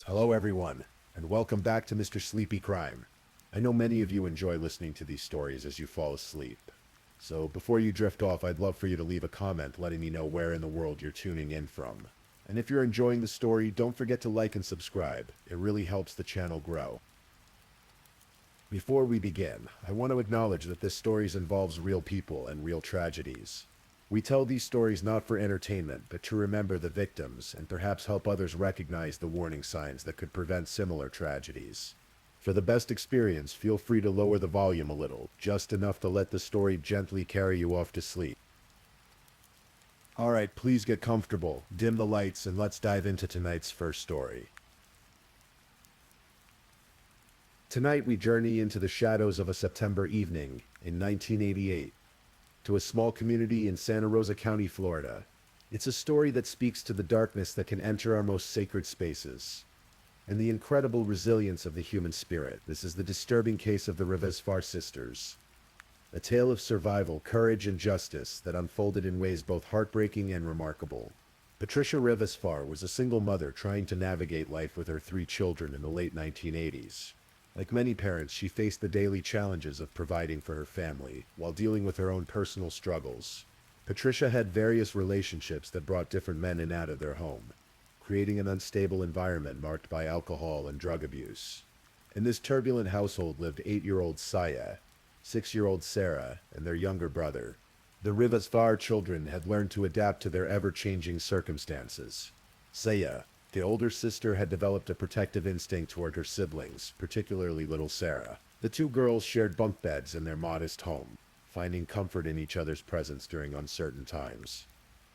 Hello, everyone, and welcome back to Mr. Sleepy Crime. I know many of you enjoy listening to these stories as you fall asleep. So before you drift off, I'd love for you to leave a comment letting me know where in the world you're tuning in from. And if you're enjoying the story, don't forget to like and subscribe. It really helps the channel grow. Before we begin, I want to acknowledge that this story involves real people and real tragedies. We tell these stories not for entertainment, but to remember the victims and perhaps help others recognize the warning signs that could prevent similar tragedies. For the best experience, feel free to lower the volume a little, just enough to let the story gently carry you off to sleep. Alright, please get comfortable, dim the lights, and let's dive into tonight's first story. Tonight we journey into the shadows of a September evening in 1988. To a small community in Santa Rosa County, Florida. It's a story that speaks to the darkness that can enter our most sacred spaces, and the incredible resilience of the human spirit. This is the disturbing case of the Rivasfar sisters. A tale of survival, courage, and justice that unfolded in ways both heartbreaking and remarkable. Patricia Rivasfar was a single mother trying to navigate life with her 3 children in the late 1980s. Like many parents, she faced the daily challenges of providing for her family, while dealing with her own personal struggles. Patricia had various relationships that brought different men in and out of their home, creating an unstable environment marked by alcohol and drug abuse. In this turbulent household lived 8-year-old Saya, 6-year-old Sarah, and their younger brother. The Rivasfar children had learned to adapt to their ever-changing circumstances. Saya, the older sister, had developed a protective instinct toward her siblings, particularly little Sarah. The 2 girls shared bunk beds in their modest home, finding comfort in each other's presence during uncertain times.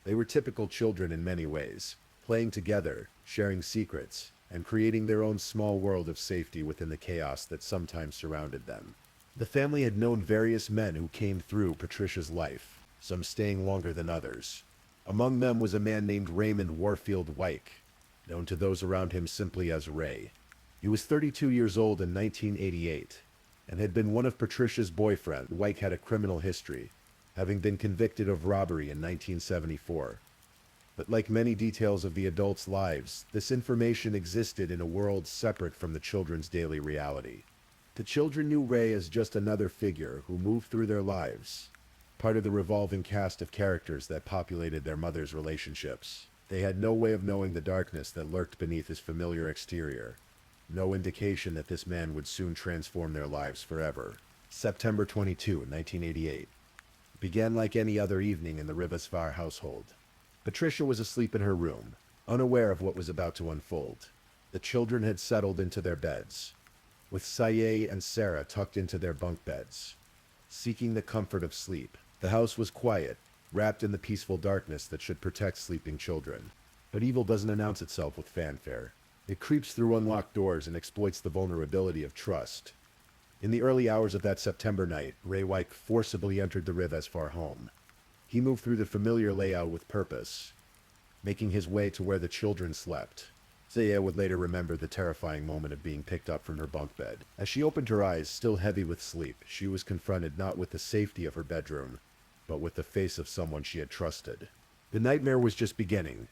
They were typical children in many ways, playing together, sharing secrets, and creating their own small world of safety within the chaos that sometimes surrounded them. The family had known various men who came through Patricia's life, some staying longer than others. Among them was a man named Raymond Warfield Wyke, known to those around him simply as Ray. He was 32 years old in 1988, and had been one of Patricia's boyfriends. Wyke had a criminal history, having been convicted of robbery in 1974. But like many details of the adults' lives, this information existed in a world separate from the children's daily reality. The children knew Ray as just another figure who moved through their lives, part of the revolving cast of characters that populated their mother's relationships. They had no way of knowing the darkness that lurked beneath his familiar exterior. No indication that this man would soon transform their lives forever. September 22, 1988. Began like any other evening in the Rivasfar household. Patricia was asleep in her room, unaware of what was about to unfold. The children had settled into their beds, with Saya and Sarah tucked into their bunk beds, seeking the comfort of sleep. The house was quiet, wrapped in the peaceful darkness that should protect sleeping children. But evil doesn't announce itself with fanfare. It creeps through unlocked doors and exploits the vulnerability of trust. In the early hours of that September night, Ray Wyke forcibly entered the Rivasfar home. He moved through the familiar layout with purpose, making his way to where the children slept. Saya would later remember the terrifying moment of being picked up from her bunk bed. As she opened her eyes, still heavy with sleep, she was confronted not with the safety of her bedroom, but with the face of someone she had trusted. The nightmare was just beginning.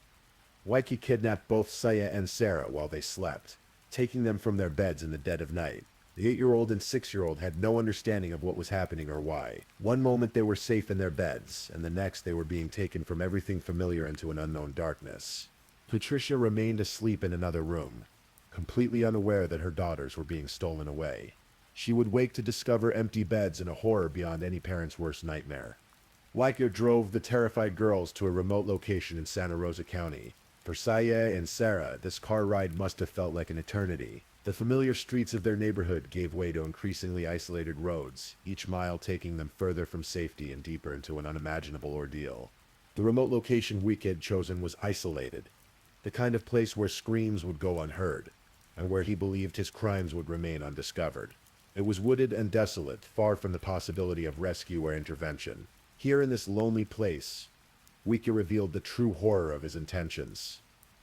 Wyke kidnapped both Saya and Sarah while they slept, taking them from their beds in the dead of night. The 8-year-old and 6-year-old had no understanding of what was happening or why. One moment they were safe in their beds, and the next they were being taken from everything familiar into an unknown darkness. Patricia remained asleep in another room, completely unaware that her daughters were being stolen away. She would wake to discover empty beds and a horror beyond any parent's worst nightmare. Wyke drove the terrified girls to a remote location in Santa Rosa County. For Saya and Sarah, this car ride must have felt like an eternity. The familiar streets of their neighborhood gave way to increasingly isolated roads, each mile taking them further from safety and deeper into an unimaginable ordeal. The remote location Wyke had chosen was isolated, the kind of place where screams would go unheard, and where he believed his crimes would remain undiscovered. It was wooded and desolate, far from the possibility of rescue or intervention. Here in this lonely place, Wyke revealed the true horror of his intentions.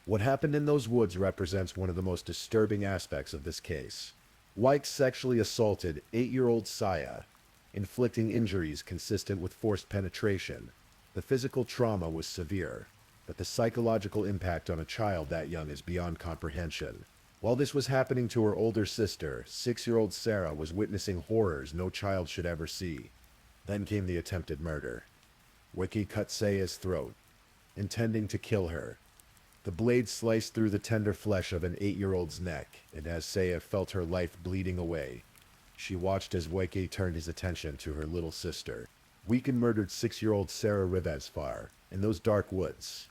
What happened in those woods represents one of the most disturbing aspects of this case. Wyke sexually assaulted 8-year-old Saya, inflicting injuries consistent with forced penetration. The physical trauma was severe, but the psychological impact on a child that young is beyond comprehension. While this was happening to her older sister, 6-year-old Sarah was witnessing horrors no child should ever see. Then came the attempted murder. Wiki cut Saya's throat, intending to kill her. The blade sliced through the tender flesh of an 8-year-old's neck, and as Saya felt her life bleeding away, she watched as Wiki turned his attention to her little sister. Weekend murdered 6-year-old Sarah Rivasfar in those dark woods.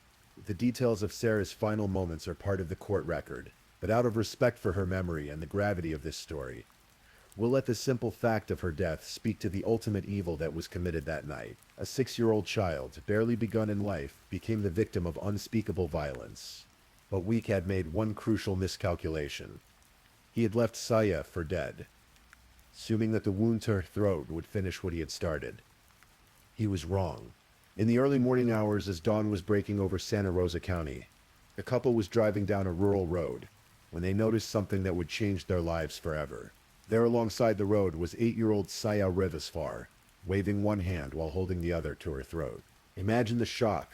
The details of Sarah's final moments are part of the court record, but out of respect for her memory and the gravity of this story, we'll let the simple fact of her death speak to the ultimate evil that was committed that night. A 6-year-old child, barely begun in life, became the victim of unspeakable violence. But Week had made one crucial miscalculation. He had left Saya for dead, assuming that the wound to her throat would finish what he had started. He was wrong. In the early morning hours as dawn was breaking over Santa Rosa County, a couple was driving down a rural road when they noticed something that would change their lives forever. There alongside the road was 8-year-old Saya Rivasfar, waving one hand while holding the other to her throat. Imagine the shock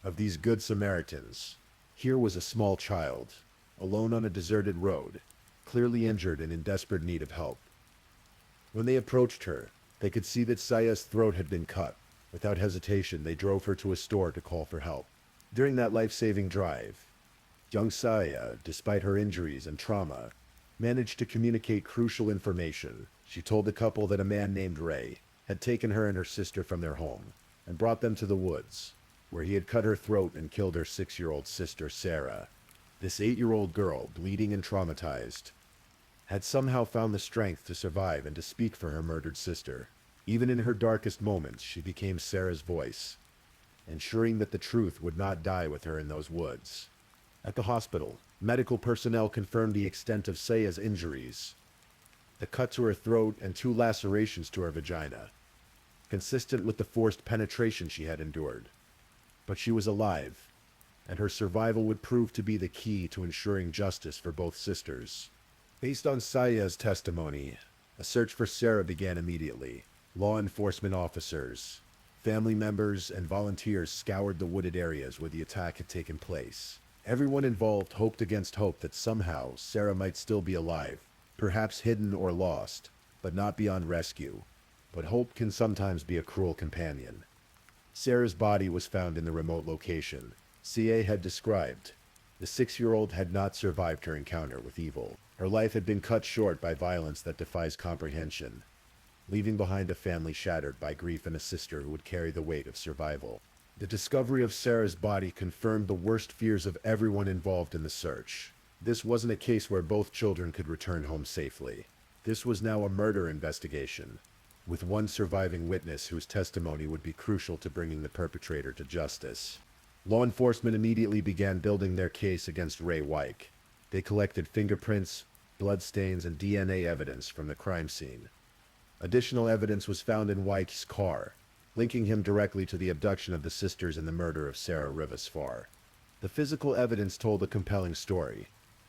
of these good Samaritans. Here was a small child, alone on a deserted road, clearly injured and in desperate need of help. When they approached her, they could see that Saya's throat had been cut. Without hesitation, they drove her to a store to call for help. During that life-saving drive, young Saya, despite her injuries and trauma, managed to communicate crucial information. She told the couple that a man named Ray had taken her and her sister from their home and brought them to the woods, where he had cut her throat and killed her 6-year-old sister, Sarah. This 8-year-old girl, bleeding and traumatized, had somehow found the strength to survive and to speak for her murdered sister. Even in her darkest moments, she became Sarah's voice, ensuring that the truth would not die with her in those woods. At the hospital, medical personnel confirmed the extent of Saya's injuries: the cut to her throat and 2 lacerations to her vagina, consistent with the forced penetration she had endured. But she was alive, and her survival would prove to be the key to ensuring justice for both sisters. Based on Saya's testimony, a search for Sarah began immediately. Law enforcement officers, family members, and volunteers scoured the wooded areas where the attack had taken place. Everyone involved hoped against hope that somehow Sarah might still be alive, perhaps hidden or lost, but not beyond rescue. But hope can sometimes be a cruel companion. Sarah's body was found in the remote location CA had described. The 6-year-old had not survived her encounter with evil. Her life had been cut short by violence that defies comprehension, leaving behind a family shattered by grief and a sister who would carry the weight of survival. The discovery of Sarah's body confirmed the worst fears of everyone involved in the search. This wasn't a case where both children could return home safely. This was now a murder investigation, with one surviving witness whose testimony would be crucial to bringing the perpetrator to justice. Law enforcement immediately began building their case against Ray Wyke. They collected fingerprints, bloodstains, and DNA evidence from the crime scene. Additional evidence was found in Wyke's car, linking him directly to the abduction of the sisters and the murder of Sarah Rivasfar. The physical evidence told a compelling story.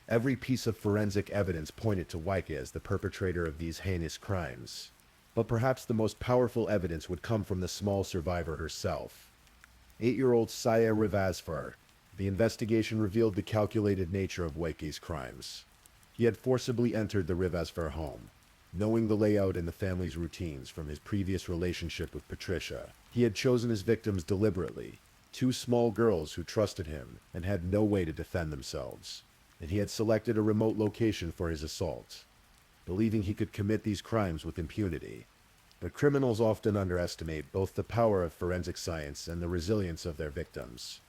Every piece of forensic evidence pointed to Wyke as the perpetrator of these heinous crimes. But perhaps the most powerful evidence would come from the small survivor herself. 8-year-old Saya Rivasfar. The investigation revealed the calculated nature of Wyke's crimes. He had forcibly entered the Rivasfar home, knowing the layout and the family's routines from his previous relationship with Patricia. He had chosen his victims deliberately, 2 small girls who trusted him and had no way to defend themselves. And he had selected a remote location for his assault, believing he could commit these crimes with impunity. But criminals often underestimate both the power of forensic science and the resilience of their victims.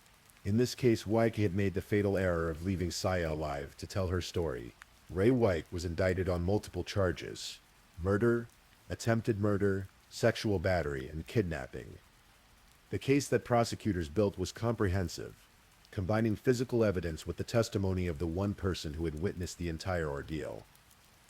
In this case, Wyke had made the fatal error of leaving Saya alive to tell her story. Ray Wyke was indicted on multiple charges: murder, attempted murder, sexual battery, and kidnapping. The case that prosecutors built was comprehensive, combining physical evidence with the testimony of the one person who had witnessed the entire ordeal.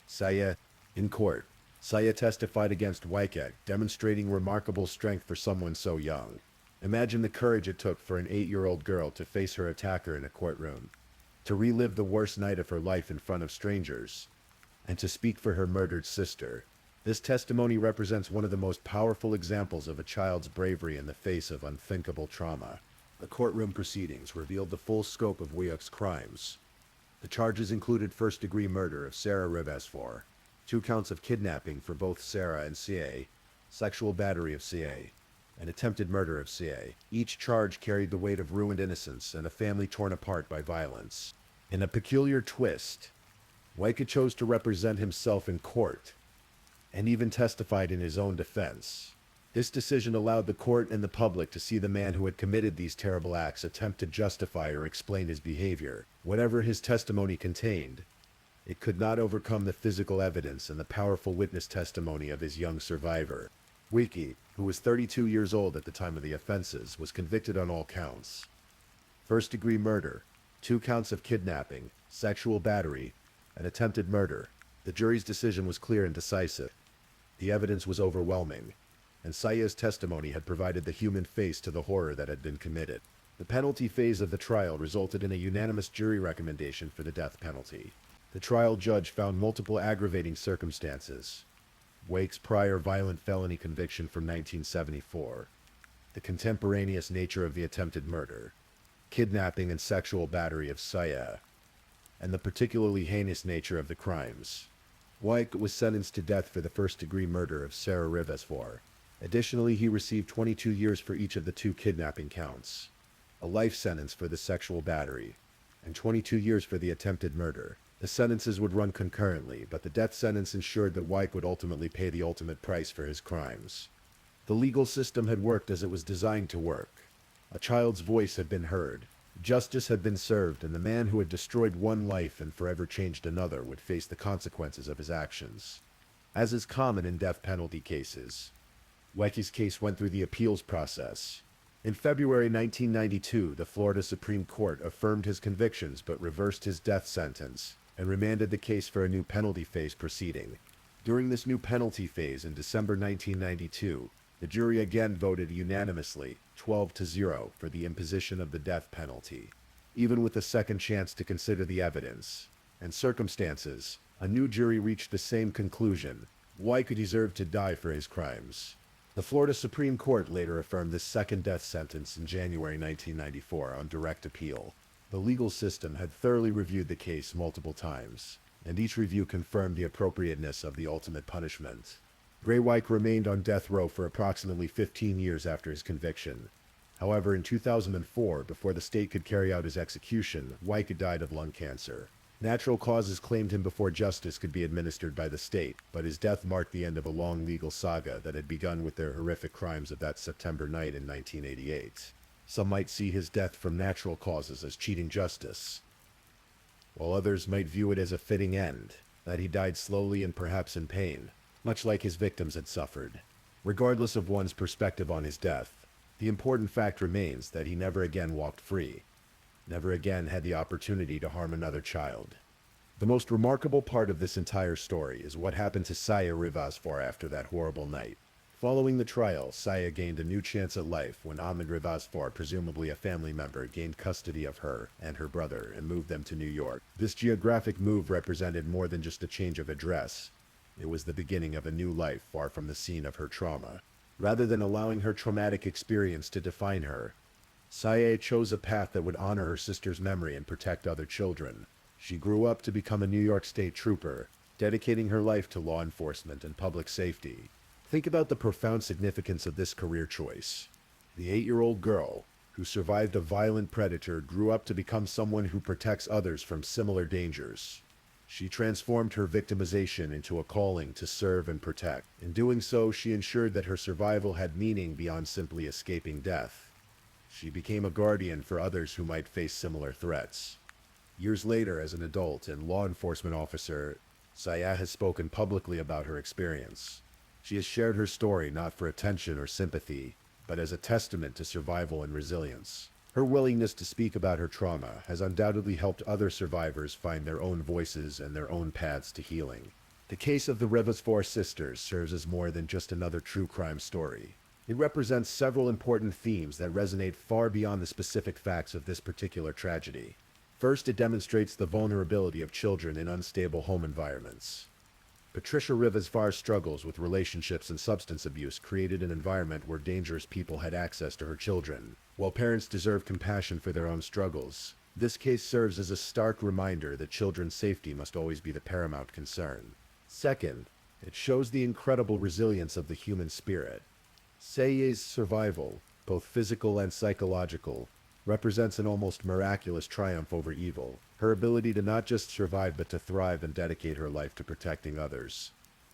Saya. In court, Saya testified against Wyke, demonstrating remarkable strength for someone so young. Imagine the courage it took for an 8-year-old girl to face her attacker in a courtroom, to relive the worst night of her life in front of strangers, and to speak for her murdered sister. This testimony represents one of the most powerful examples of a child's bravery in the face of unthinkable trauma. The courtroom proceedings revealed the full scope of Wyke's crimes. The charges included first-degree murder of Sarah Rivasfar, 2 counts of kidnapping for both Sarah and CA, sexual battery of CA, and attempted murder of CA. Each charge carried the weight of ruined innocence and a family torn apart by violence. In a peculiar twist, Wyka chose to represent himself in court, and even testified in his own defense. This decision allowed the court and the public to see the man who had committed these terrible acts attempt to justify or explain his behavior. Whatever his testimony contained, it could not overcome the physical evidence and the powerful witness testimony of his young survivor. Wyka, who was 32 years old at the time of the offenses, was convicted on all counts. First-degree murder, 2 counts of kidnapping, sexual battery, and attempted murder. The jury's decision was clear and decisive. The evidence was overwhelming, and Saya's testimony had provided the human face to the horror that had been committed. The penalty phase of the trial resulted in a unanimous jury recommendation for the death penalty. The trial judge found multiple aggravating circumstances: Wake's prior violent felony conviction from 1974, the contemporaneous nature of the attempted murder, kidnapping and sexual battery of Saya, and the particularly heinous nature of the crimes. Wyke was sentenced to death for the first-degree murder of Sarah Rivasfar. Additionally, he received 22 years for each of the 2 kidnapping counts, a life sentence for the sexual battery, and 22 years for the attempted murder. The sentences would run concurrently, but the death sentence ensured that Wyke would ultimately pay the ultimate price for his crimes. The legal system had worked as it was designed to work. A child's voice had been heard, justice had been served, and the man who had destroyed one life and forever changed another would face the consequences of his actions. As is common in death penalty cases, Wyke's case went through the appeals process. In February 1992, the Florida Supreme Court affirmed his convictions but reversed his death sentence and remanded the case for a new penalty phase proceeding. During this new penalty phase in December 1992, the jury again voted unanimously, 12-0, for the imposition of the death penalty. Even with a second chance to consider the evidence and circumstances, a new jury reached the same conclusion: Wyke deserved to die for his crimes. The Florida Supreme Court later affirmed this second death sentence in January 1994 on direct appeal. The legal system had thoroughly reviewed the case multiple times, and each review confirmed the appropriateness of the ultimate punishment. Gray Wyke remained on death row for approximately 15 years after his conviction. However, in 2004, before the state could carry out his execution, Wyke died of lung cancer. Natural causes claimed him before justice could be administered by the state, but his death marked the end of a long legal saga that had begun with their horrific crimes of that September night in 1988. Some might see his death from natural causes as cheating justice, while others might view it as a fitting end, that he died slowly and perhaps in pain, much like his victims had suffered. Regardless of one's perspective on his death, the important fact remains that he never again walked free, never again had the opportunity to harm another child. The most remarkable part of this entire story is what happened to Saya Rivasfar after that horrible night. Following the trial, Saya gained a new chance at life when Ahmed Rivasfar, presumably a family member, gained custody of her and her brother and moved them to New York. This geographic move represented more than just a change of address. It was the beginning of a new life far from the scene of her trauma. Rather than allowing her traumatic experience to define her, Saya chose a path that would honor her sister's memory and protect other children. She grew up to become a New York State trooper, dedicating her life to law enforcement and public safety. Think about the profound significance of this career choice. The 8-year-old girl, who survived a violent predator, grew up to become someone who protects others from similar dangers. She transformed her victimization into a calling to serve and protect. In doing so, she ensured that her survival had meaning beyond simply escaping death. She became a guardian for others who might face similar threats. Years later, as an adult and law enforcement officer, Saya has spoken publicly about her experience. She has shared her story not for attention or sympathy, but as a testament to survival and resilience. Her willingness to speak about her trauma has undoubtedly helped other survivors find their own voices and their own paths to healing. The case of the Rivasfar sisters serves as more than just another true crime story. It represents several important themes that resonate far beyond the specific facts of this particular tragedy. First, it demonstrates the vulnerability of children in unstable home environments. Patricia Rivasfar's struggles with relationships and substance abuse created an environment where dangerous people had access to her children. While parents deserve compassion for their own struggles, This case serves as a stark reminder that children's safety must always be the paramount concern. Second, it shows the incredible resilience of the human spirit. Seiye's survival, both physical and psychological, represents an almost miraculous triumph over evil. Her ability to not just survive but to thrive and dedicate her life to protecting others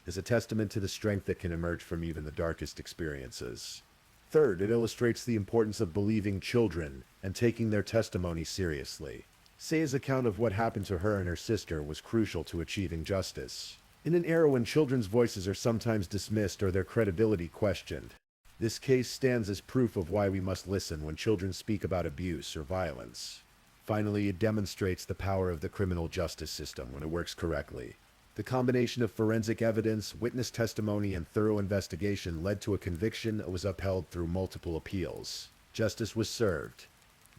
is a testament to the strength that can emerge from even the darkest experiences. Third, it illustrates the importance of believing children and taking their testimony seriously. Seiye's account of what happened to her and her sister was crucial to achieving justice. In an era when children's voices are sometimes dismissed or their credibility questioned, this case stands as proof of why we must listen when children speak about abuse or violence. Finally, it demonstrates the power of the criminal justice system when it works correctly. The combination of forensic evidence, witness testimony, and thorough investigation led to a conviction that was upheld through multiple appeals. Justice was served,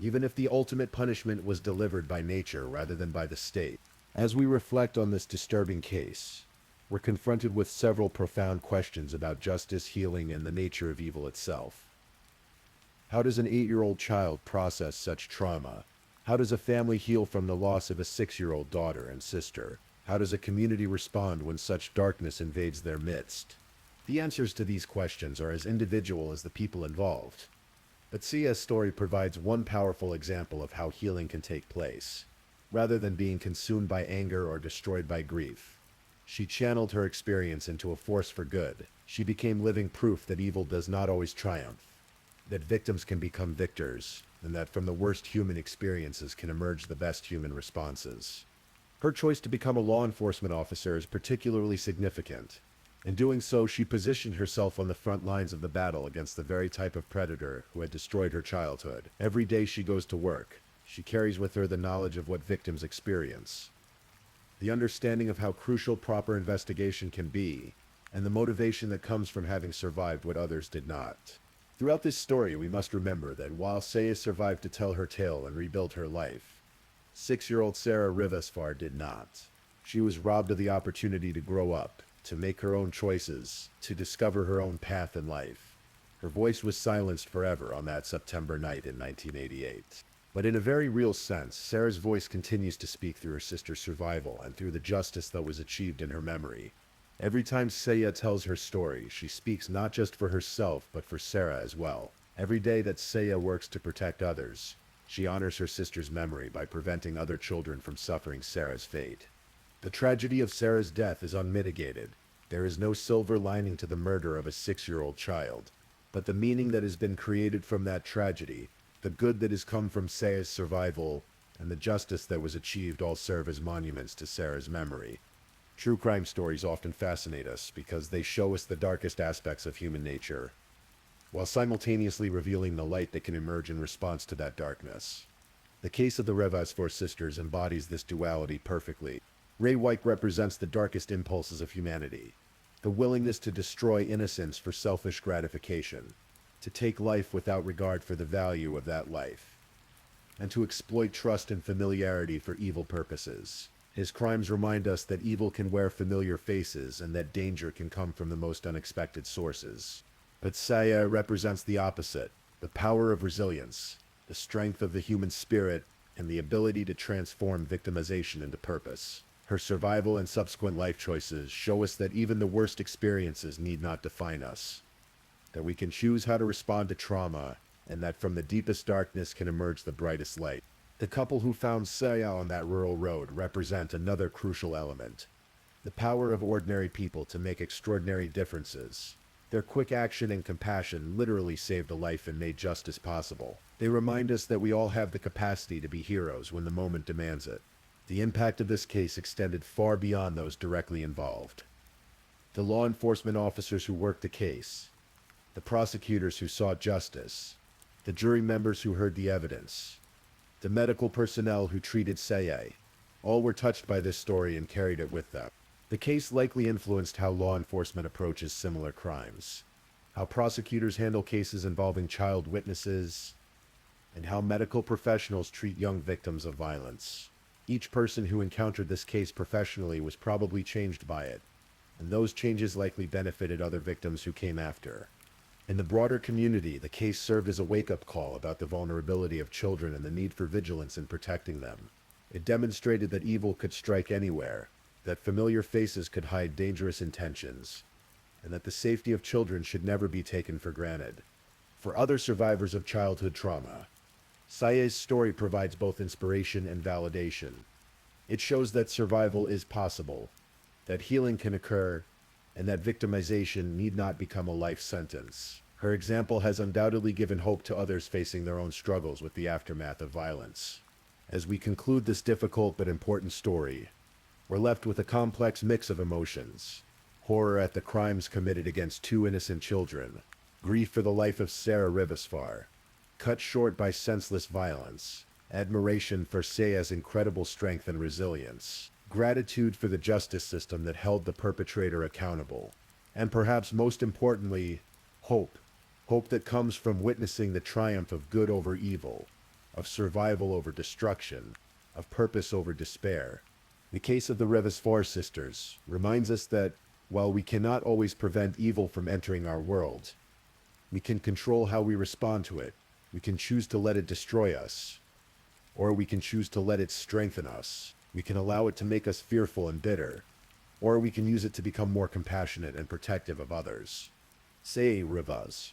even if the ultimate punishment was delivered by nature rather than by the state. As we reflect on this disturbing case, we're confronted with several profound questions about justice, healing, and the nature of evil itself. How does an 8-year-old child process such trauma? How does a family heal from the loss of a 6-year-old daughter and sister? How does a community respond when such darkness invades their midst? The answers to these questions are as individual as the people involved. But Seiye's story provides one powerful example of how healing can take place. Rather than being consumed by anger or destroyed by grief, she channeled her experience into a force for good. She became living proof that evil does not always triumph, that victims can become victors, and that from the worst human experiences can emerge the best human responses. Her choice to become a law enforcement officer is particularly significant. In doing so, she positioned herself on the front lines of the battle against the very type of predator who had destroyed her childhood. Every day she goes to work, she carries with her the knowledge of what victims experience, the understanding of how crucial proper investigation can be, and the motivation that comes from having survived what others did not. Throughout this story, we must remember that while Seiye survived to tell her tale and rebuild her life, 6-year-old Sarah Rivasfar did not. She was robbed of the opportunity to grow up, to make her own choices, to discover her own path in life. Her voice was silenced forever on that September night in 1988. But in a very real sense, Sarah's voice continues to speak through her sister's survival and through the justice that was achieved in her memory. Every time Seiye tells her story, she speaks not just for herself, but for Sarah as well. Every day that Seiye works to protect others, she honors her sister's memory by preventing other children from suffering Sarah's fate. The tragedy of Sarah's death is unmitigated. There is no silver lining to the murder of a 6-year-old child. But the meaning that has been created from that tragedy, the good that has come from Seiye's survival, and the justice that was achieved all serve as monuments to Sarah's memory. True crime stories often fascinate us because they show us the darkest aspects of human nature, while simultaneously revealing the light that can emerge in response to that darkness. The case of the Rivasfar sisters embodies this duality perfectly. Ray White represents the darkest impulses of humanity, the willingness to destroy innocence for selfish gratification, to take life without regard for the value of that life, and to exploit trust and familiarity for evil purposes. His crimes remind us that evil can wear familiar faces and that danger can come from the most unexpected sources. But Seiye represents the opposite, the power of resilience, the strength of the human spirit, and the ability to transform victimization into purpose. Her survival and subsequent life choices show us that even the worst experiences need not define us, that we can choose how to respond to trauma, and that from the deepest darkness can emerge the brightest light. The couple who found Seiye on that rural road represent another crucial element, the power of ordinary people to make extraordinary differences. Their quick action and compassion literally saved a life and made justice possible. They remind us that we all have the capacity to be heroes when the moment demands it. The impact of this case extended far beyond those directly involved. The law enforcement officers who worked the case, the prosecutors who sought justice, the jury members who heard the evidence, the medical personnel who treated Seiye, all were touched by this story and carried it with them. The case likely influenced how law enforcement approaches similar crimes, how prosecutors handle cases involving child witnesses, and how medical professionals treat young victims of violence. Each person who encountered this case professionally was probably changed by it, and those changes likely benefited other victims who came after. In the broader community, the case served as a wake-up call about the vulnerability of children and the need for vigilance in protecting them. It demonstrated that evil could strike anywhere, that familiar faces could hide dangerous intentions, and that the safety of children should never be taken for granted. For other survivors of childhood trauma, Saye's story provides both inspiration and validation. It shows that survival is possible, that healing can occur, and that victimization need not become a life sentence. Her example has undoubtedly given hope to others facing their own struggles with the aftermath of violence. As we conclude this difficult but important story, we're left with a complex mix of emotions: horror at the crimes committed against two innocent children, grief for the life of Sarah Rivasfar, cut short by senseless violence, admiration for Saya's incredible strength and resilience, gratitude for the justice system that held the perpetrator accountable, and perhaps most importantly, hope. Hope that comes from witnessing the triumph of good over evil, of survival over destruction, of purpose over despair. The case of the Rivasfar sisters reminds us that, while we cannot always prevent evil from entering our world, we can control how we respond to it. We can choose to let it destroy us, or we can choose to let it strengthen us. We can allow it to make us fearful and bitter, or we can use it to become more compassionate and protective of others. Say Rivasfar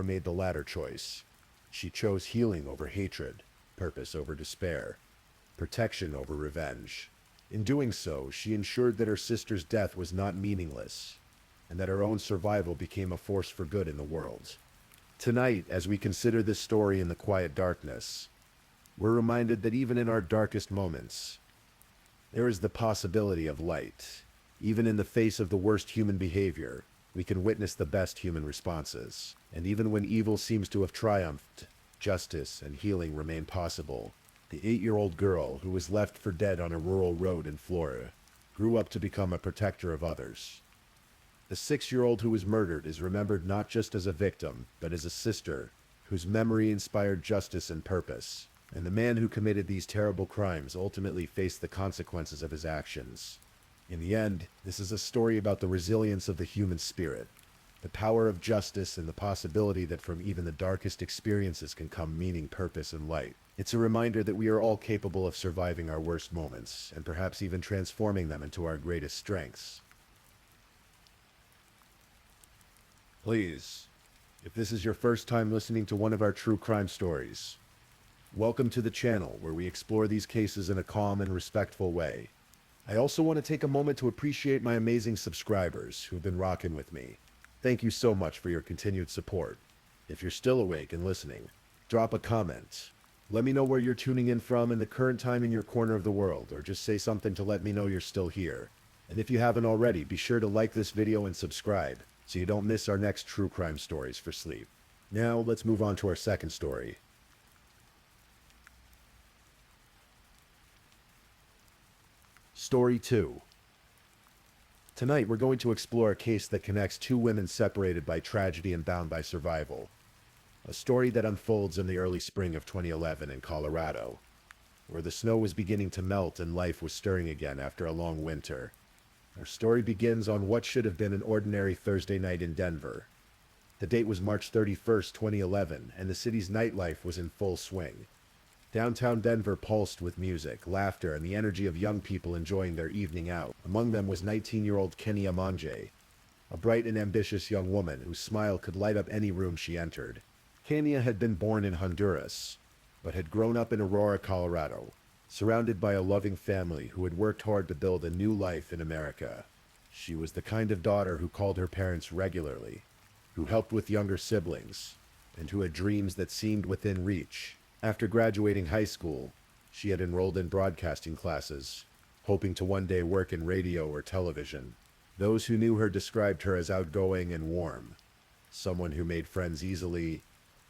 made the latter choice. She chose healing over hatred, purpose over despair, protection over revenge. In doing so, she ensured that her sister's death was not meaningless, and that her own survival became a force for good in the world. Tonight, as we consider this story in the quiet darkness, we're reminded that even in our darkest moments, there is the possibility of light. Even in the face of the worst human behavior, we can witness the best human responses. And even when evil seems to have triumphed, justice and healing remain possible. The 8-year-old girl who was left for dead on a rural road in Florida grew up to become a protector of others. The 6-year-old who was murdered is remembered not just as a victim, but as a sister whose memory inspired justice and purpose. And the man who committed these terrible crimes ultimately faced the consequences of his actions. In the end, this is a story about the resilience of the human spirit, the power of justice, and the possibility that from even the darkest experiences can come meaning, purpose, and light. It's a reminder that we are all capable of surviving our worst moments, and perhaps even transforming them into our greatest strengths. Please, if this is your first time listening to one of our true crime stories, welcome to the channel where we explore these cases in a calm and respectful way. I also want to take a moment to appreciate my amazing subscribers who've been rocking with me. Thank you so much for your continued support. If you're still awake and listening, drop a comment. Let me know where you're tuning in from and the current time in your corner of the world, or just say something to let me know you're still here. And if you haven't already, be sure to like this video and subscribe so you don't miss our next true crime stories for sleep. Now, let's move on to our second story. Story 2. Tonight, we're going to explore a case that connects two women separated by tragedy and bound by survival. A story that unfolds in the early spring of 2011 in Colorado, where the snow was beginning to melt and life was stirring again after a long winter. Our story begins on what should have been an ordinary Thursday night in Denver. The date was March 31st, 2011, and the city's nightlife was in full swing. Downtown Denver pulsed with music, laughter, and the energy of young people enjoying their evening out. Among them was 19-year-old Kenya Manje, a bright and ambitious young woman whose smile could light up any room she entered. Kenya had been born in Honduras, but had grown up in Aurora, Colorado, surrounded by a loving family who had worked hard to build a new life in America. She was the kind of daughter who called her parents regularly, who helped with younger siblings, and who had dreams that seemed within reach. After graduating high school, she had enrolled in broadcasting classes, hoping to one day work in radio or television. Those who knew her described her as outgoing and warm, someone who made friends easily,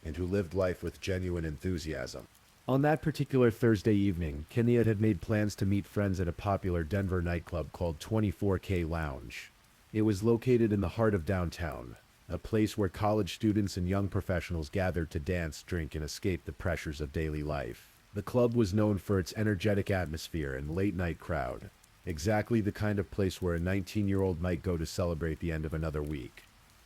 and who lived life with genuine enthusiasm. On that particular Thursday evening, Kenya had made plans to meet friends at a popular Denver nightclub called 24K Lounge. It was located in the heart of downtown, a place where college students and young professionals gathered to dance, drink, and escape the pressures of daily life. The club was known for its energetic atmosphere and late-night crowd, exactly the kind of place where a 19-year-old might go to celebrate the end of another week.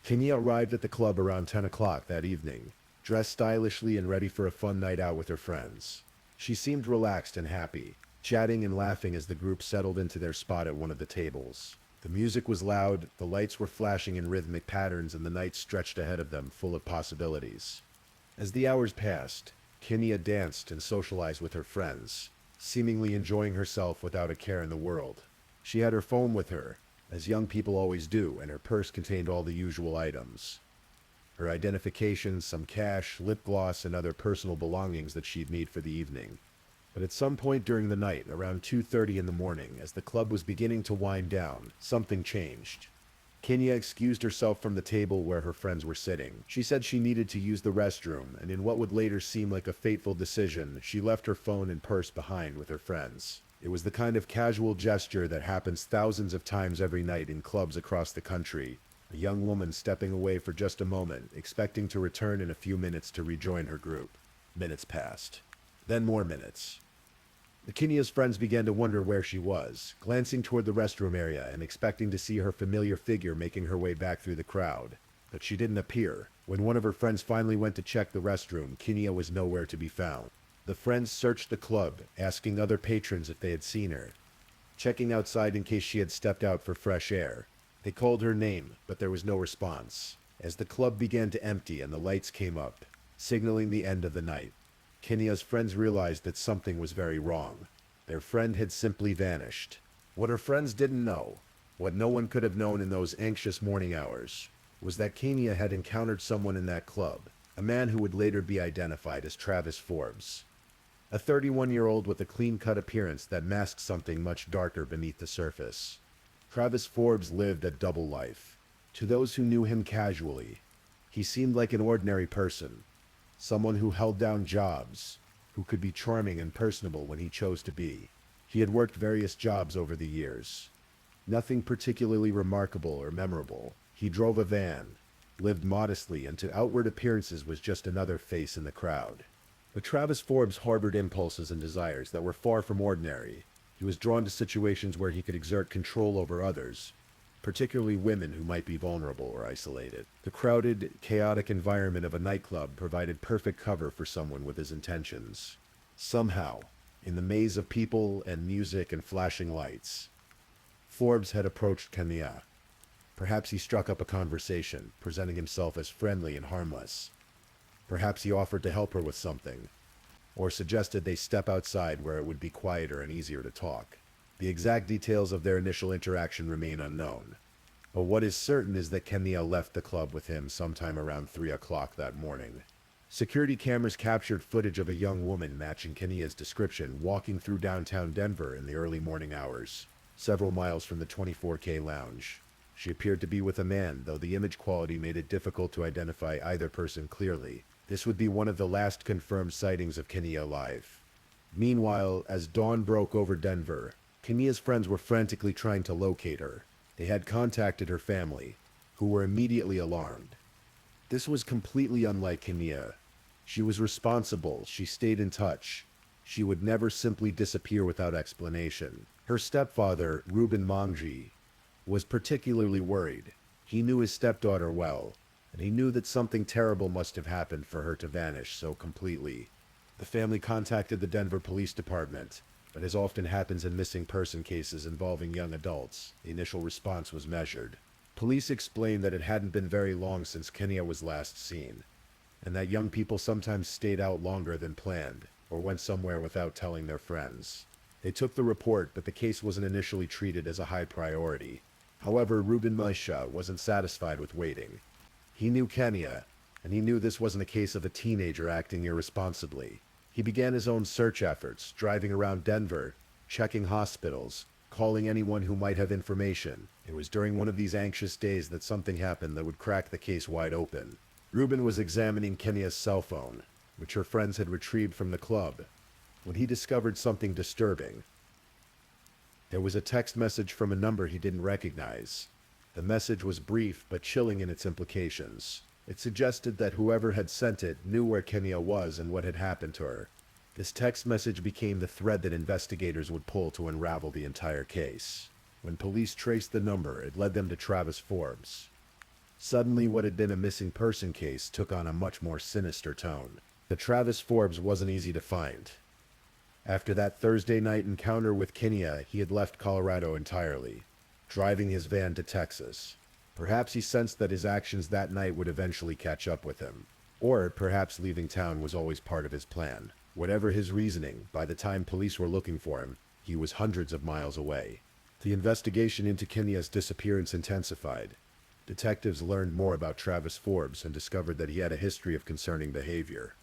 Kenya arrived at the club around 10 o'clock that evening, dressed stylishly and ready for a fun night out with her friends. She seemed relaxed and happy, chatting and laughing as the group settled into their spot at one of the tables. The music was loud, the lights were flashing in rhythmic patterns, and the night stretched ahead of them full of possibilities. As the hours passed, Kenya danced and socialized with her friends, seemingly enjoying herself without a care in the world. She had her phone with her, as young people always do, and her purse contained all the usual items. Her identification, some cash, lip gloss, and other personal belongings that she'd need for the evening. But at some point during the night, around 2:30 in the morning, as the club was beginning to wind down, something changed. Kenya excused herself from the table where her friends were sitting. She said she needed to use the restroom, and in what would later seem like a fateful decision, she left her phone and purse behind with her friends. It was the kind of casual gesture that happens thousands of times every night in clubs across the country. A young woman stepping away for just a moment, expecting to return in a few minutes to rejoin her group. Minutes passed. Then more minutes. Kenya's friends began to wonder where she was, glancing toward the restroom area and expecting to see her familiar figure making her way back through the crowd. But she didn't appear. When one of her friends finally went to check the restroom, Kenya was nowhere to be found. The friends searched the club, asking other patrons if they had seen her, checking outside in case she had stepped out for fresh air. They called her name, but there was no response. As the club began to empty and the lights came up, signaling the end of the night, Kenya's friends realized that something was very wrong. Their friend had simply vanished. What her friends didn't know, what no one could have known in those anxious morning hours, was that Kenya had encountered someone in that club, a man who would later be identified as Travis Forbes. A 31-year-old with a clean-cut appearance that masked something much darker beneath the surface. Travis Forbes lived a double life. To those who knew him casually, he seemed like an ordinary person, someone who held down jobs, who could be charming and personable when he chose to be. He had worked various jobs over the years. Nothing particularly remarkable or memorable. He drove a van, lived modestly, and to outward appearances was just another face in the crowd. But Travis Forbes harbored impulses and desires that were far from ordinary. He was drawn to situations where he could exert control over others, particularly women who might be vulnerable or isolated. The crowded, chaotic environment of a nightclub provided perfect cover for someone with his intentions. Somehow, in the maze of people and music and flashing lights, Forbes had approached Kenya. Perhaps he struck up a conversation, presenting himself as friendly and harmless. Perhaps he offered to help her with something, or suggested they step outside where it would be quieter and easier to talk. The exact details of their initial interaction remain unknown, but what is certain is that Kenya left the club with him sometime around 3 o'clock that morning. Security cameras captured footage of a young woman matching Kenya's description walking through downtown Denver in the early morning hours, several miles from the 24K lounge. She appeared to be with a man, though the image quality made it difficult to identify either person clearly. This would be one of the last confirmed sightings of Kenya alive. Meanwhile, as dawn broke over Denver, Kenya's friends were frantically trying to locate her. They had contacted her family, who were immediately alarmed. This was completely unlike Kenya. She was responsible, she stayed in touch. She would never simply disappear without explanation. Her stepfather, Ruben Mangji, was particularly worried. He knew his stepdaughter well, and he knew that something terrible must have happened for her to vanish so completely. The family contacted the Denver Police Department, but as often happens in missing person cases involving young adults, the initial response was measured. Police explained that it hadn't been very long since Kenya was last seen, and that young people sometimes stayed out longer than planned, or went somewhere without telling their friends. They took the report, but the case wasn't initially treated as a high priority. However, Ruben Maisha wasn't satisfied with waiting. He knew Kenya, and he knew this wasn't a case of a teenager acting irresponsibly. He began his own search efforts, driving around Denver, checking hospitals, calling anyone who might have information. It was during one of these anxious days that something happened that would crack the case wide open. Ruben was examining Kenya's cell phone, which her friends had retrieved from the club, when he discovered something disturbing. There was a text message from a number he didn't recognize. The message was brief but chilling in its implications. It suggested that whoever had sent it knew where Kenya was and what had happened to her. This text message became the thread that investigators would pull to unravel the entire case. When police traced the number, it led them to Travis Forbes. Suddenly, what had been a missing person case took on a much more sinister tone. The Travis Forbes wasn't easy to find. After that Thursday night encounter with Kenya, he had left Colorado entirely, driving his van to Texas. Perhaps he sensed that his actions that night would eventually catch up with him. Or perhaps leaving town was always part of his plan. Whatever his reasoning, by the time police were looking for him, he was hundreds of miles away. The investigation into Kenya's disappearance intensified. Detectives learned more about Travis Forbes and discovered that he had a history of concerning behavior,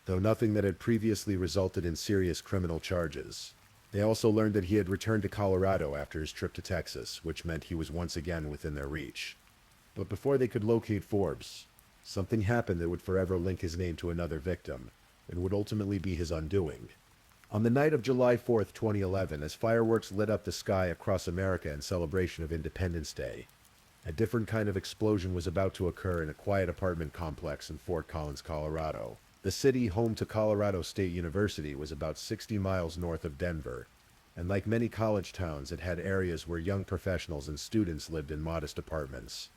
though nothing that had previously resulted in serious criminal charges. They also learned that he had returned to Colorado after his trip to Texas, which meant he was once again within their reach. But before they could locate Forbes, something happened that would forever link his name to another victim, and would ultimately be his undoing. On the night of July 4th, 2011, as fireworks lit up the sky across America in celebration of Independence Day, a different kind of explosion was about to occur in a quiet apartment complex in Fort Collins, Colorado. The city, home to Colorado State University, was about 60 miles north of Denver, and like many college towns, it had areas where young professionals and students lived in modest apartments,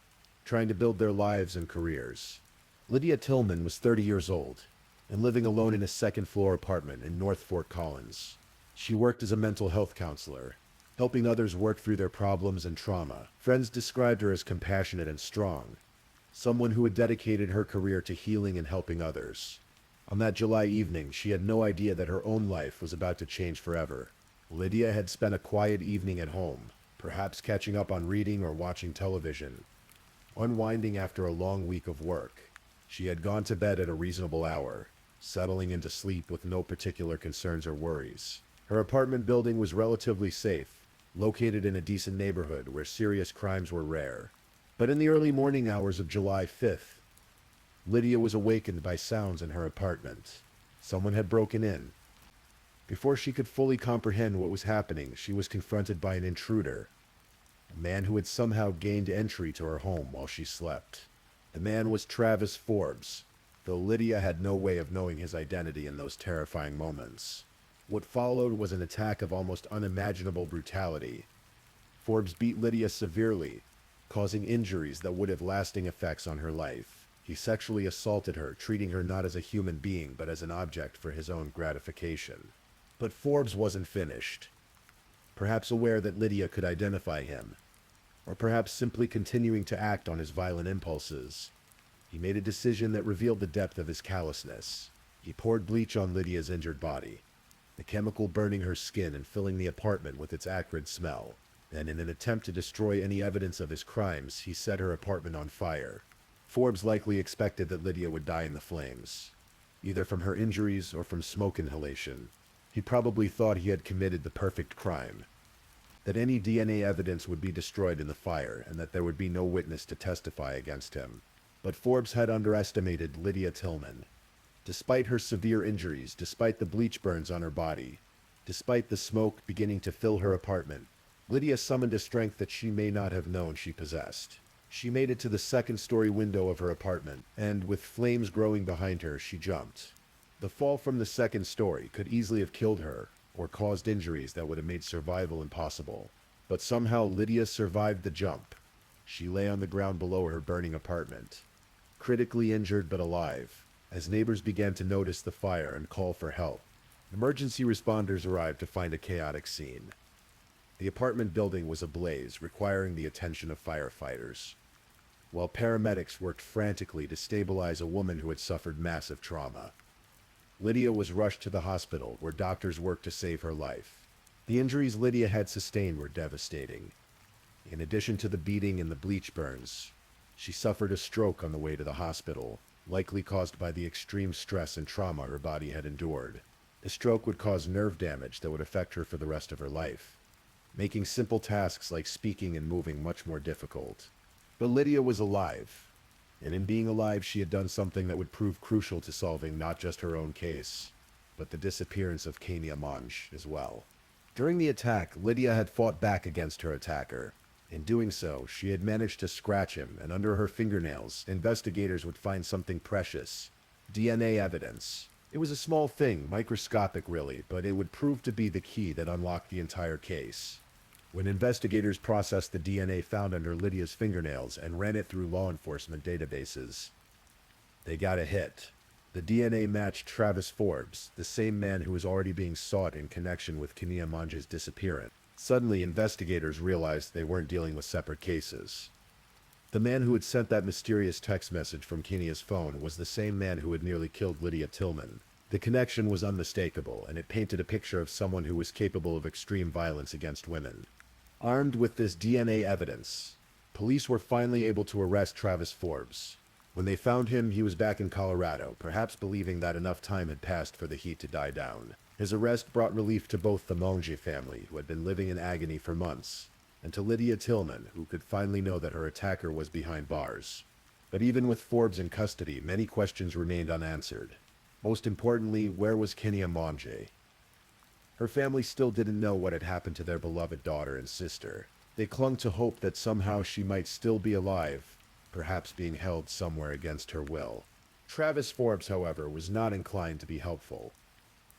trying to build their lives and careers. Lydia Tillman was 30 years old, and living alone in a second-floor apartment in North Fort Collins. She worked as a mental health counselor, helping others work through their problems and trauma. Friends described her as compassionate and strong, someone who had dedicated her career to healing and helping others. On that July evening, she had no idea that her own life was about to change forever. Lydia had spent a quiet evening at home, perhaps catching up on reading or watching television, unwinding after a long week of work. She had gone to bed at a reasonable hour, settling into sleep with no particular concerns or worries. Her apartment building was relatively safe, located in a decent neighborhood where serious crimes were rare. But in the early morning hours of July 5th, Lydia was awakened by sounds in her apartment. Someone had broken in. Before she could fully comprehend what was happening, she was confronted by an intruder, a man who had somehow gained entry to her home while she slept. The man was Travis Forbes, though Lydia had no way of knowing his identity in those terrifying moments. What followed was an attack of almost unimaginable brutality. Forbes beat Lydia severely, causing injuries that would have lasting effects on her life. He sexually assaulted her, treating her not as a human being but as an object for his own gratification. But Forbes wasn't finished. Perhaps aware that Lydia could identify him, or perhaps simply continuing to act on his violent impulses, he made a decision that revealed the depth of his callousness. He poured bleach on Lydia's injured body, the chemical burning her skin and filling the apartment with its acrid smell. Then, in an attempt to destroy any evidence of his crimes, he set her apartment on fire. Forbes likely expected that Lydia would die in the flames, either from her injuries or from smoke inhalation. He probably thought he had committed the perfect crime, that any DNA evidence would be destroyed in the fire and that there would be no witness to testify against him. But Forbes had underestimated Lydia Tillman. Despite her severe injuries, despite the bleach burns on her body, despite the smoke beginning to fill her apartment, Lydia summoned a strength that she may not have known she possessed. She made it to the second-story window of her apartment, and with flames growing behind her, she jumped. The fall from the second story could easily have killed her, or caused injuries that would have made survival impossible. But somehow Lydia survived the jump. She lay on the ground below her burning apartment, critically injured but alive, as neighbors began to notice the fire and call for help. Emergency responders arrived to find a chaotic scene. The apartment building was ablaze, requiring the attention of firefighters, while paramedics worked frantically to stabilize a woman who had suffered massive trauma. Lydia was rushed to the hospital, where doctors worked to save her life. The injuries Lydia had sustained were devastating. In addition to the beating and the bleach burns, she suffered a stroke on the way to the hospital, likely caused by the extreme stress and trauma her body had endured. The stroke would cause nerve damage that would affect her for the rest of her life, making simple tasks like speaking and moving much more difficult. But Lydia was alive, and in being alive she had done something that would prove crucial to solving not just her own case, but the disappearance of Kenya Monge as well. During the attack, Lydia had fought back against her attacker. In doing so, she had managed to scratch him, and under her fingernails, investigators would find something precious: DNA evidence. It was a small thing, microscopic really, but it would prove to be the key that unlocked the entire case. When investigators processed the DNA found under Lydia's fingernails and ran it through law enforcement databases, they got a hit. The DNA matched Travis Forbes, the same man who was already being sought in connection with Kenia Manje's disappearance. Suddenly, investigators realized they weren't dealing with separate cases. The man who had sent that mysterious text message from Kenia's phone was the same man who had nearly killed Lydia Tillman. The connection was unmistakable, and it painted a picture of someone who was capable of extreme violence against women. Armed with this DNA evidence, police were finally able to arrest Travis Forbes. When they found him, he was back in Colorado, perhaps believing that enough time had passed for the heat to die down. His arrest brought relief to both the Mange family, who had been living in agony for months, and to Lydia Tillman, who could finally know that her attacker was behind bars. But even with Forbes in custody, many questions remained unanswered. Most importantly, where was Kenia Mange? Her family still didn't know what had happened to their beloved daughter and sister. They clung to hope that somehow she might still be alive, perhaps being held somewhere against her will. Travis Forbes, however, was not inclined to be helpful.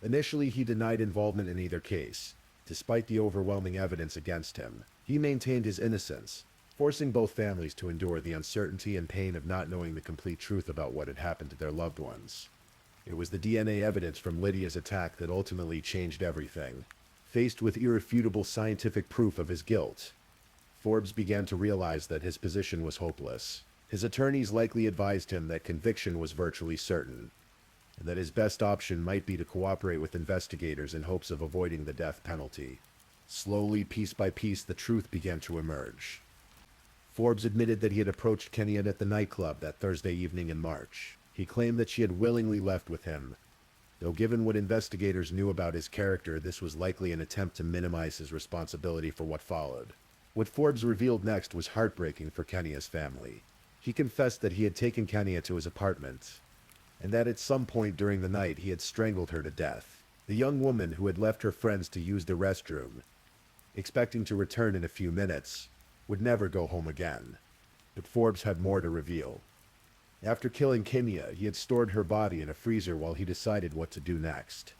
Initially, he denied involvement in either case. Despite the overwhelming evidence against him, he maintained his innocence, forcing both families to endure the uncertainty and pain of not knowing the complete truth about what had happened to their loved ones. It was the DNA evidence from Lydia's attack that ultimately changed everything. Faced with irrefutable scientific proof of his guilt, Forbes began to realize that his position was hopeless. His attorneys likely advised him that conviction was virtually certain, and that his best option might be to cooperate with investigators in hopes of avoiding the death penalty. Slowly, piece by piece, the truth began to emerge. Forbes admitted that he had approached Kenia at the nightclub that Thursday evening in March. He claimed that she had willingly left with him, though given what investigators knew about his character, this was likely an attempt to minimize his responsibility for what followed. What Forbes revealed next was heartbreaking for Kenia's family. He confessed that he had taken Kenia to his apartment, and that at some point during the night he had strangled her to death. The young woman, who had left her friends to use the restroom, expecting to return in a few minutes, would never go home again. But Forbes had more to reveal. After killing Kenia, he had stored her body in a freezer while he decided what to do next.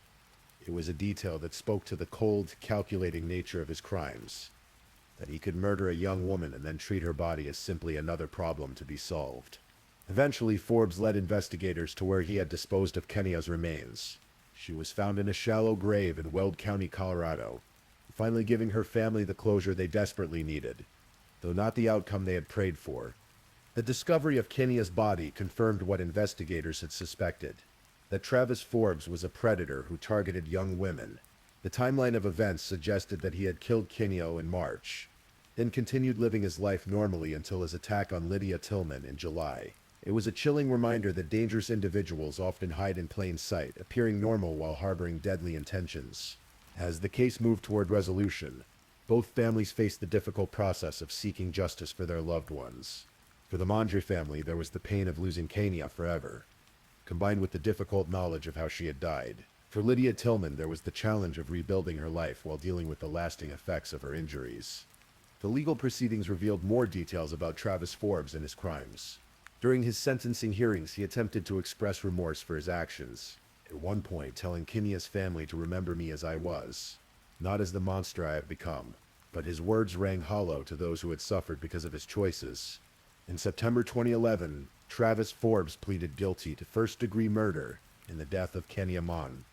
It was a detail that spoke to the cold, calculating nature of his crimes. That he could murder a young woman and then treat her body as simply another problem to be solved. Eventually, Forbes led investigators to where he had disposed of Kenia's remains. She was found in a shallow grave in Weld County, Colorado, finally giving her family the closure they desperately needed, though not the outcome they had prayed for. The discovery of Kenia's body confirmed what investigators had suspected, that Travis Forbes was a predator who targeted young women. The timeline of events suggested that he had killed Kenia in March, then continued living his life normally until his attack on Lydia Tillman in July. It was a chilling reminder that dangerous individuals often hide in plain sight, appearing normal while harboring deadly intentions. As the case moved toward resolution, both families faced the difficult process of seeking justice for their loved ones. For the Mange family, there was the pain of losing Kenia forever, combined with the difficult knowledge of how she had died. For Lydia Tillman, there was the challenge of rebuilding her life while dealing with the lasting effects of her injuries. The legal proceedings revealed more details about Travis Forbes and his crimes. During his sentencing hearings, he attempted to express remorse for his actions, at one point telling Kenia's family to remember me as I was, not as the monster I have become. But his words rang hollow to those who had suffered because of his choices. In September 2011, Travis Forbes pleaded guilty to first-degree murder in the death of Kenia Manj.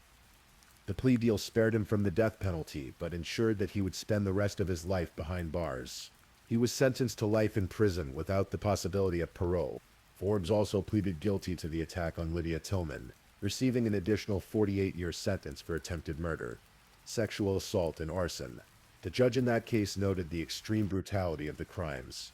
The plea deal spared him from the death penalty, but ensured that he would spend the rest of his life behind bars. He was sentenced to life in prison without the possibility of parole. Forbes also pleaded guilty to the attack on Lydia Tillman, receiving an additional 48-year sentence for attempted murder, sexual assault, and arson. The judge in that case noted the extreme brutality of the crimes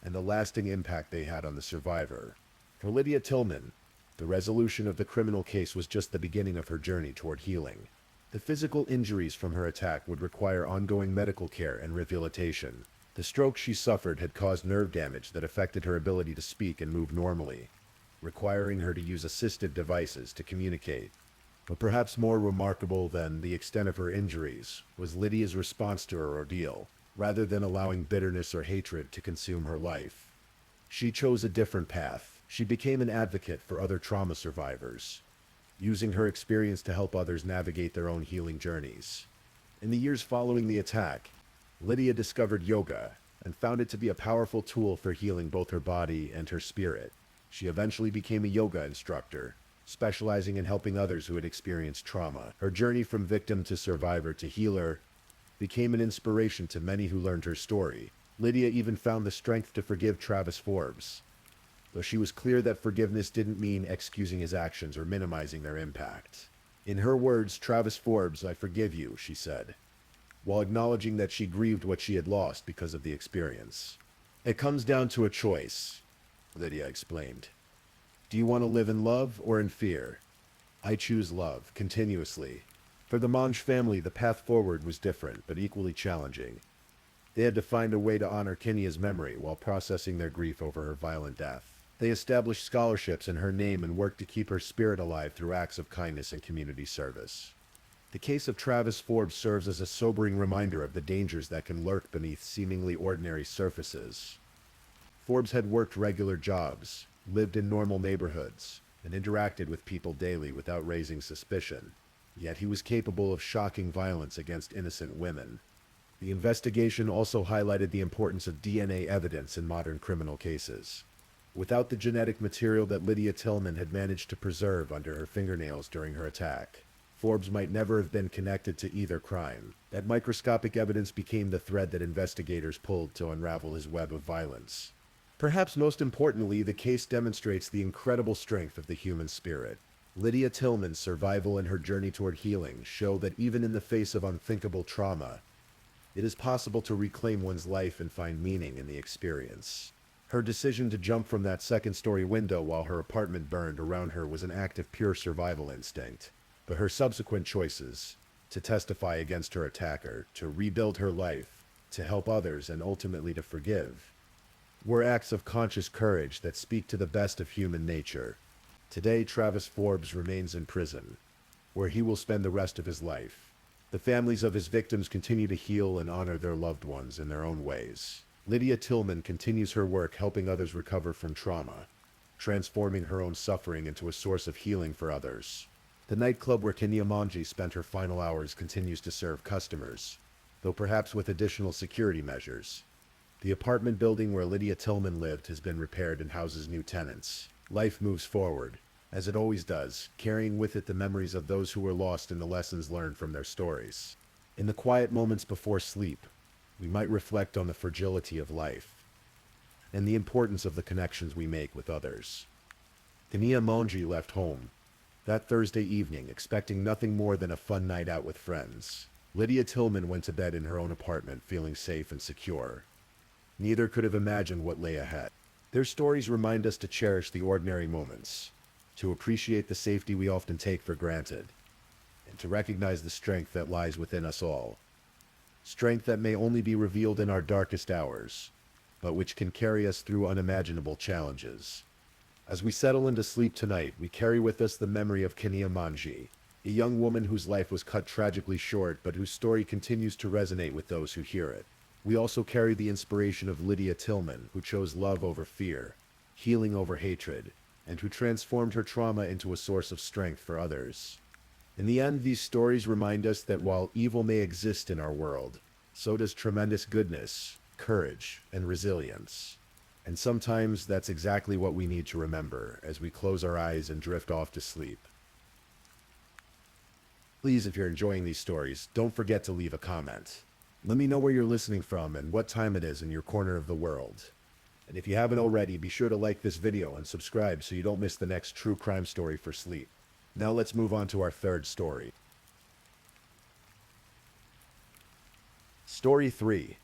and the lasting impact they had on the survivor. For Lydia Tillman, the resolution of the criminal case was just the beginning of her journey toward healing. The physical injuries from her attack would require ongoing medical care and rehabilitation. The stroke she suffered had caused nerve damage that affected her ability to speak and move normally, requiring her to use assistive devices to communicate. But perhaps more remarkable than the extent of her injuries was Lydia's response to her ordeal. Rather than allowing bitterness or hatred to consume her life, she chose a different path. She became an advocate for other trauma survivors, using her experience to help others navigate their own healing journeys. In the years following the attack, Lydia discovered yoga and found it to be a powerful tool for healing both her body and her spirit. She eventually became a yoga instructor, specializing in helping others who had experienced trauma. Her journey from victim to survivor to healer became an inspiration to many who learned her story. Lydia even found the strength to forgive Travis Forbes, though she was clear that forgiveness didn't mean excusing his actions or minimizing their impact. In her words, "Travis Forbes, I forgive you," she said, while acknowledging that she grieved what she had lost because of the experience. "It comes down to a choice," Lydia explained. "Do you want to live in love or in fear? I choose love, continuously." For the Monge family, the path forward was different, but equally challenging. They had to find a way to honor Kenya's memory while processing their grief over her violent death. They established scholarships in her name and worked to keep her spirit alive through acts of kindness and community service. The case of Travis Forbes serves as a sobering reminder of the dangers that can lurk beneath seemingly ordinary surfaces. Forbes had worked regular jobs, lived in normal neighborhoods, and interacted with people daily without raising suspicion. Yet he was capable of shocking violence against innocent women. The investigation also highlighted the importance of DNA evidence in modern criminal cases. Without the genetic material that Lydia Tillman had managed to preserve under her fingernails during her attack, Forbes might never have been connected to either crime. That microscopic evidence became the thread that investigators pulled to unravel his web of violence. Perhaps most importantly, the case demonstrates the incredible strength of the human spirit. Lydia Tillman's survival and her journey toward healing show that even in the face of unthinkable trauma, it is possible to reclaim one's life and find meaning in the experience. Her decision to jump from that second-story window while her apartment burned around her was an act of pure survival instinct. But her subsequent choices, to testify against her attacker, to rebuild her life, to help others, and ultimately to forgive, were acts of conscious courage that speak to the best of human nature. Today, Travis Forbes remains in prison, where he will spend the rest of his life. The families of his victims continue to heal and honor their loved ones in their own ways. Lydia Tillman continues her work helping others recover from trauma, transforming her own suffering into a source of healing for others. The nightclub where Kenya Manji spent her final hours continues to serve customers, though perhaps with additional security measures. The apartment building where Lydia Tillman lived has been repaired and houses new tenants. Life moves forward, as it always does, carrying with it the memories of those who were lost and the lessons learned from their stories. In the quiet moments before sleep, we might reflect on the fragility of life and the importance of the connections we make with others. Kenya Monji left home that Thursday evening, expecting nothing more than a fun night out with friends. Lydia Tillman went to bed in her own apartment, feeling safe and secure. Neither could have imagined what lay ahead. Their stories remind us to cherish the ordinary moments, to appreciate the safety we often take for granted, and to recognize the strength that lies within us all. Strength that may only be revealed in our darkest hours, but which can carry us through unimaginable challenges. As we settle into sleep tonight, we carry with us the memory of Kenya Manji, a young woman whose life was cut tragically short, but whose story continues to resonate with those who hear it. We also carry the inspiration of Lydia Tillman, who chose love over fear, healing over hatred, and who transformed her trauma into a source of strength for others. In the end, these stories remind us that while evil may exist in our world, so does tremendous goodness, courage, and resilience. And sometimes that's exactly what we need to remember as we close our eyes and drift off to sleep. Please, if you're enjoying these stories, don't forget to leave a comment. Let me know where you're listening from and what time it is in your corner of the world. And if you haven't already, be sure to like this video and subscribe so you don't miss the next true crime story for sleep. Now let's move on to our third story. Story 3.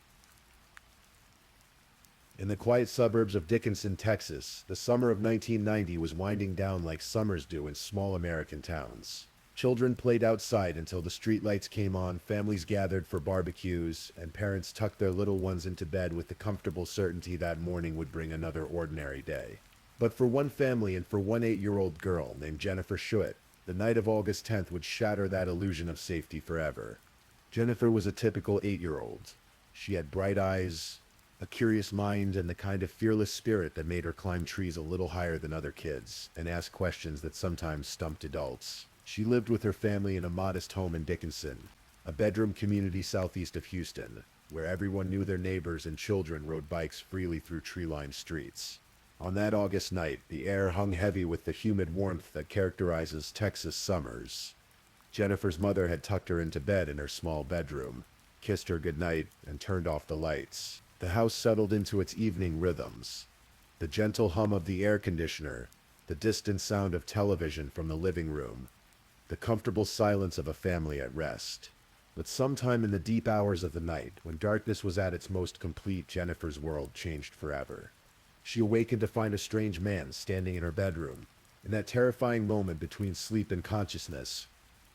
In the quiet suburbs of Dickinson, Texas, the summer of 1990 was winding down like summers do in small American towns. Children played outside until the streetlights came on, families gathered for barbecues, and parents tucked their little ones into bed with the comfortable certainty that morning would bring another ordinary day. But for one family and for one 8-year-old girl named Jennifer Schu, the night of August 10th would shatter that illusion of safety forever. Jennifer was a typical 8-year-old. She had bright eyes, a curious mind, and the kind of fearless spirit that made her climb trees a little higher than other kids and ask questions that sometimes stumped adults. She lived with her family in a modest home in Dickinson, a bedroom community southeast of Houston. where everyone knew their neighbors and children rode bikes freely through tree-lined streets. On that August night, the air hung heavy with the humid warmth that characterizes Texas summers. Jennifer's mother had tucked her into bed in her small bedroom, kissed her goodnight, and turned off the lights. The house settled into its evening rhythms. The gentle hum of the air conditioner, the distant sound of television from the living room, the comfortable silence of a family at rest. But sometime in the deep hours of the night, when darkness was at its most complete, Jennifer's world changed forever. She awakened to find a strange man standing in her bedroom. In that terrifying moment between sleep and consciousness,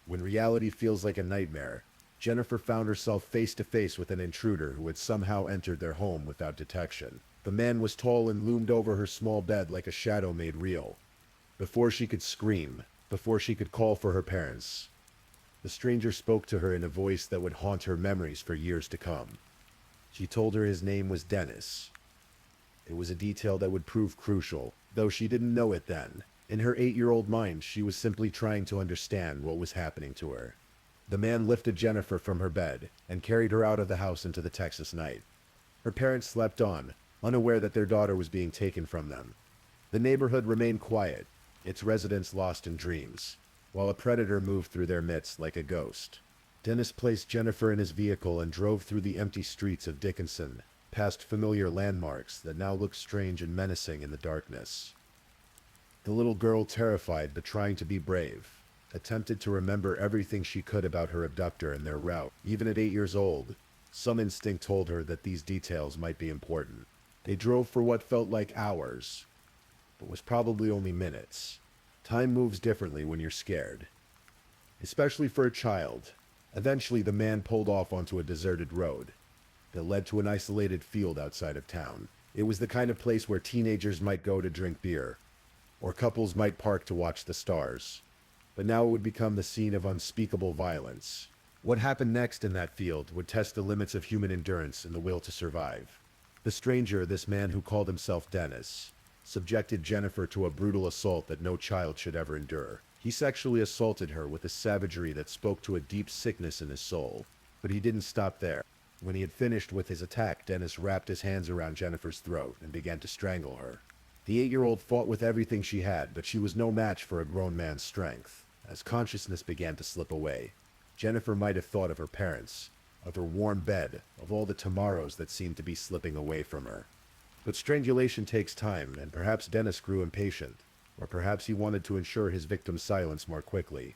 when reality feels like a nightmare, Jennifer found herself face to face with an intruder who had somehow entered their home without detection. The man was tall and loomed over her small bed like a shadow made real. Before she could scream, before she could call for her parents, the stranger spoke to her in a voice that would haunt her memories for years to come. She told her his name was Dennis. It was a detail that would prove crucial, though she didn't know it then. In her 8-year-old mind, she was simply trying to understand what was happening to her. The man lifted Jennifer from her bed and carried her out of the house into the Texas night. Her parents slept on, unaware that their daughter was being taken from them. The neighborhood remained quiet, its residents lost in dreams, while a predator moved through their midst like a ghost. Dennis placed Jennifer in his vehicle and drove through the empty streets of Dickinson, past familiar landmarks that now looked strange and menacing in the darkness. The little girl, terrified but trying to be brave, attempted to remember everything she could about her abductor and their route. Even at 8 years old, some instinct told her that these details might be important. They drove for what felt like hours, but was probably only minutes. Time moves differently when you're scared, especially for a child. Eventually, the man pulled off onto a deserted road that led to an isolated field outside of town. It was the kind of place where teenagers might go to drink beer, or couples might park to watch the stars. But now it would become the scene of unspeakable violence. What happened next in that field would test the limits of human endurance and the will to survive. The stranger, this man who called himself Dennis, subjected Jennifer to a brutal assault that no child should ever endure. He sexually assaulted her with a savagery that spoke to a deep sickness in his soul. But he didn't stop there. When he had finished with his attack, Dennis wrapped his hands around Jennifer's throat and began to strangle her. The 8-year-old fought with everything she had, but she was no match for a grown man's strength. As consciousness began to slip away, Jennifer might have thought of her parents, of her warm bed, of all the tomorrows that seemed to be slipping away from her. But strangulation takes time, and perhaps Dennis grew impatient, or perhaps he wanted to ensure his victim's silence more quickly.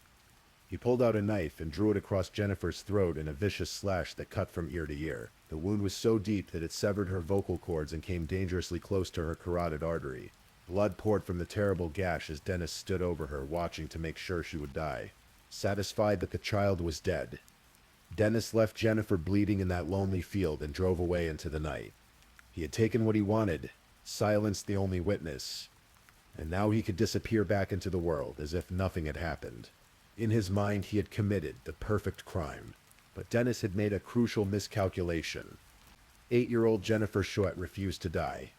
He pulled out a knife and drew it across Jennifer's throat in a vicious slash that cut from ear to ear. The wound was so deep that it severed her vocal cords and came dangerously close to her carotid artery. Blood poured from the terrible gash as Dennis stood over her, watching to make sure she would die. Satisfied that the child was dead, Dennis left Jennifer bleeding in that lonely field and drove away into the night. He had taken what he wanted, silenced the only witness, and now he could disappear back into the world as if nothing had happened. In his mind, he had committed the perfect crime, but Dennis had made a crucial miscalculation. 8-year-old Jennifer Schu refused to die.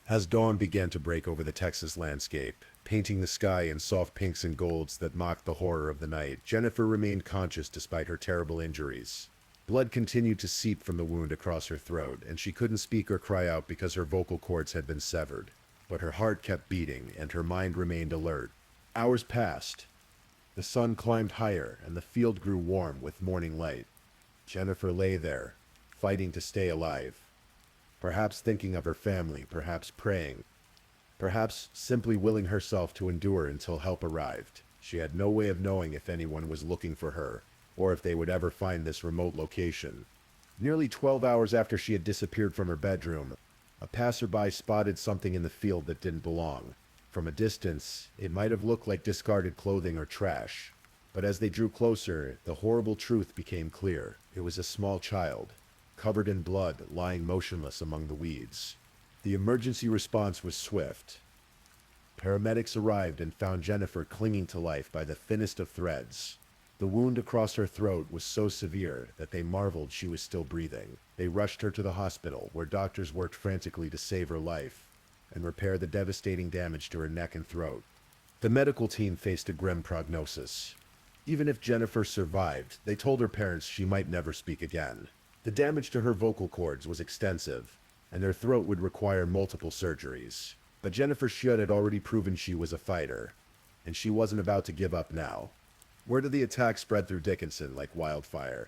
As dawn began to break over the Texas landscape, painting the sky in soft pinks and golds that mocked the horror of the night, Jennifer remained conscious despite her terrible injuries. Blood continued to seep from the wound across her throat, and she couldn't speak or cry out because her vocal cords had been severed. But her heart kept beating, and her mind remained alert. Hours passed. The sun climbed higher, and the field grew warm with morning light. Jennifer lay there, fighting to stay alive. Perhaps thinking of her family, perhaps praying, perhaps simply willing herself to endure until help arrived. She had no way of knowing if anyone was looking for her, or if they would ever find this remote location. Nearly 12 hours after she had disappeared from her bedroom, a passerby spotted something in the field that didn't belong. From a distance, it might have looked like discarded clothing or trash, but as they drew closer, the horrible truth became clear. It was a small child, covered in blood, lying motionless among the weeds. The emergency response was swift. Paramedics arrived and found Jennifer clinging to life by the thinnest of threads. The wound across her throat was so severe that they marveled she was still breathing. They rushed her to the hospital, where doctors worked frantically to save her life and repair the devastating damage to her neck and throat. The medical team faced a grim prognosis. Even if Jennifer survived, they told her parents she might never speak again. The damage to her vocal cords was extensive, and her throat would require multiple surgeries. But Jennifer Schu had already proven she was a fighter, and she wasn't about to give up now. Word of the attack spread through Dickinson like wildfire.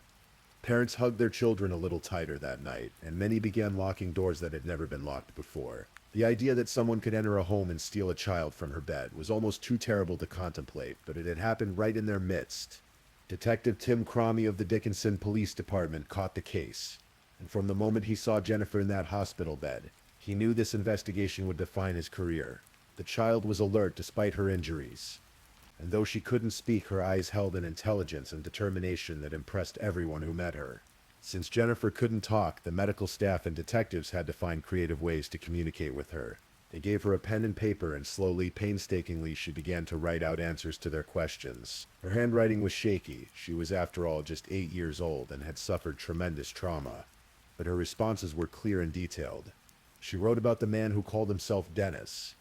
Parents hugged their children a little tighter that night, and many began locking doors that had never been locked before. The idea that someone could enter a home and steal a child from her bed was almost too terrible to contemplate, but it had happened right in their midst. Detective Tim Cromie of the Dickinson Police Department caught the case, and from the moment he saw Jennifer in that hospital bed, he knew this investigation would define his career. The child was alert despite her injuries, and though she couldn't speak, her eyes held an intelligence and determination that impressed everyone who met her. Since Jennifer couldn't talk, the medical staff and detectives had to find creative ways to communicate with her. They gave her a pen and paper, and slowly, painstakingly, she began to write out answers to their questions. Her handwriting was shaky. She was, after all, just 8 years old and had suffered tremendous trauma. But her responses were clear and detailed. She wrote about the man who called himself Dennis.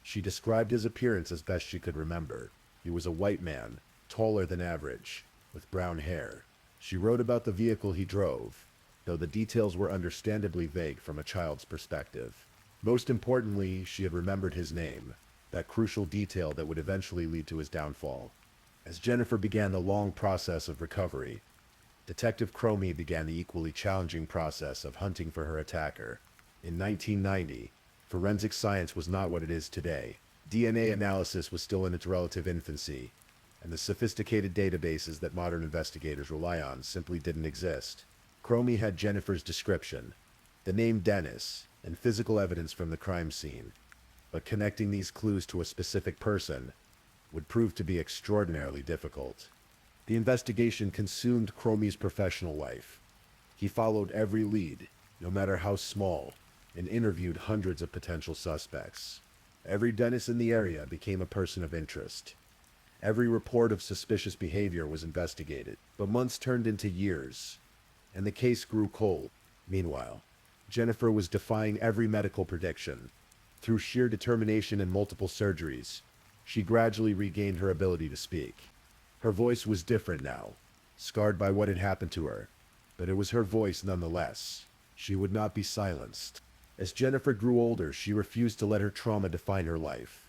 She described his appearance as best she could remember. He was a white man, taller than average, with brown hair. She wrote about the vehicle he drove, though the details were understandably vague from a child's perspective. Most importantly, she had remembered his name, that crucial detail that would eventually lead to his downfall. As Jennifer began the long process of recovery, Detective Cromie began the equally challenging process of hunting for her attacker. In 1990, forensic science was not what it is today. DNA analysis was still in its relative infancy, and the sophisticated databases that modern investigators rely on simply didn't exist. Cromie had Jennifer's description, the name Dennis, and physical evidence from the crime scene, but connecting these clues to a specific person would prove to be extraordinarily difficult. The investigation consumed Cromie's professional life. He followed every lead, no matter how small, and interviewed hundreds of potential suspects. Every Dennis in the area became a person of interest. Every report of suspicious behavior was investigated, but months turned into years, and the case grew cold. Meanwhile, Jennifer was defying every medical prediction. Through sheer determination and multiple surgeries, she gradually regained her ability to speak. Her voice was different now, scarred by what had happened to her, but it was her voice nonetheless. She would not be silenced. As Jennifer grew older, she refused to let her trauma define her life.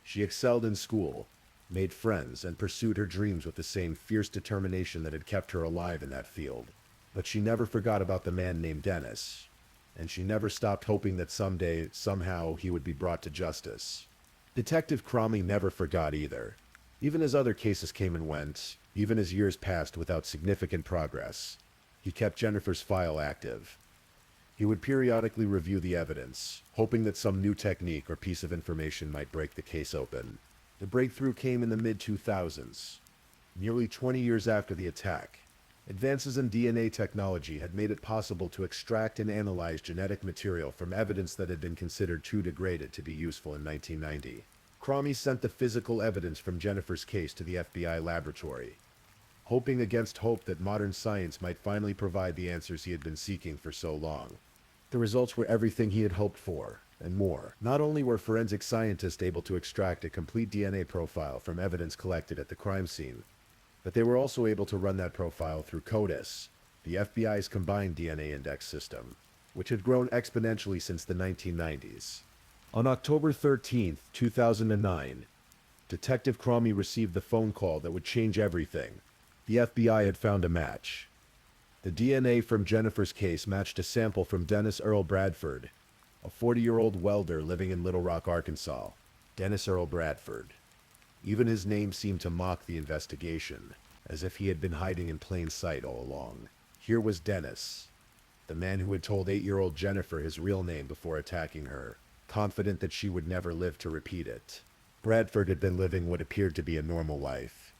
She excelled in school, made friends, and pursued her dreams with the same fierce determination that had kept her alive in that field. But she never forgot about the man named Dennis, and she never stopped hoping that someday, somehow, he would be brought to justice. Detective Cromie never forgot either. Even as other cases came and went, even as years passed without significant progress, he kept Jennifer's file active. He would periodically review the evidence, hoping that some new technique or piece of information might break the case open. The breakthrough came in the mid-2000s, nearly 20 years after the attack. Advances in DNA technology had made it possible to extract and analyze genetic material from evidence that had been considered too degraded to be useful in 1990. Cromie sent the physical evidence from Jennifer's case to the FBI laboratory, hoping against hope that modern science might finally provide the answers he had been seeking for so long. The results were everything he had hoped for, and more. Not only were forensic scientists able to extract a complete DNA profile from evidence collected at the crime scene, but they were also able to run that profile through CODIS, the FBI's combined DNA index system, which had grown exponentially since the 1990s. On October 13, 2009, Detective Cromie received the phone call that would change everything. The FBI had found a match. The DNA from Jennifer's case matched a sample from Dennis Earl Bradford, a 40-year-old welder living in Little Rock, Arkansas. Dennis Earl Bradford. Even his name seemed to mock the investigation, as if he had been hiding in plain sight all along. Here was Dennis, the man who had told 8-year-old Jennifer his real name before attacking her, confident that she would never live to repeat it. Bradford had been living what appeared to be a normal life.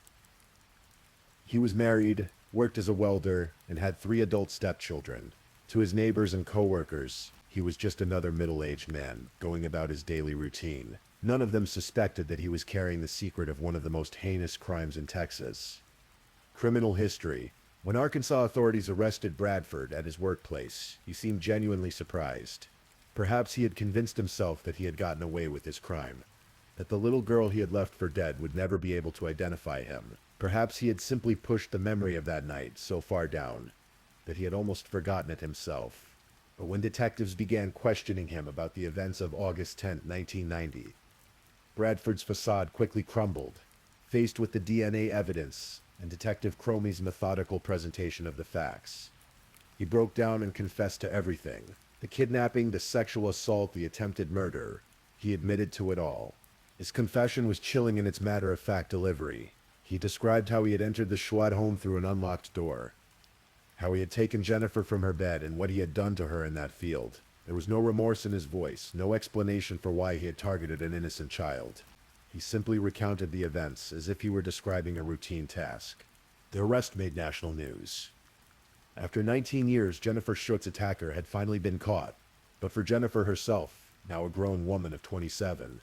He was married, worked as a welder, and had 3 adult stepchildren. To his neighbors and co-workers, he was just another middle-aged man, going about his daily routine. None of them suspected that he was carrying the secret of one of the most heinous crimes in Texas. Criminal history. When Arkansas authorities arrested Bradford at his workplace, he seemed genuinely surprised. Perhaps he had convinced himself that he had gotten away with his crime, that the little girl he had left for dead would never be able to identify him. Perhaps he had simply pushed the memory of that night so far down that he had almost forgotten it himself. But when detectives began questioning him about the events of August 10th, 1990, Bradford's facade quickly crumbled, faced with the DNA evidence and Detective Cromie's methodical presentation of the facts. He broke down and confessed to everything. The kidnapping, the sexual assault, the attempted murder. He admitted to it all. His confession was chilling in its matter-of-fact delivery. He described how he had entered the Schwad home through an unlocked door, how he had taken Jennifer from her bed, and what he had done to her in that field. There was no remorse in his voice, no explanation for why he had targeted an innocent child. He simply recounted the events as if he were describing a routine task. The arrest made national news. After 19 years, Jennifer Schu's attacker had finally been caught. But for Jennifer herself, now a grown woman of 27,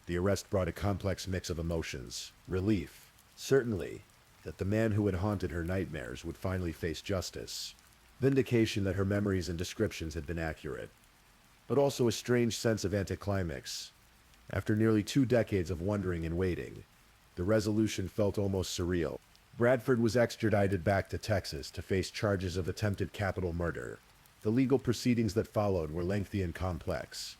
the arrest brought a complex mix of emotions. Relief, certainly, that the man who had haunted her nightmares would finally face justice. Vindication that her memories and descriptions had been accurate. But also a strange sense of anticlimax. After nearly 2 decades of wondering and waiting, the resolution felt almost surreal. Bradford was extradited back to Texas to face charges of attempted capital murder. The legal proceedings that followed were lengthy and complex.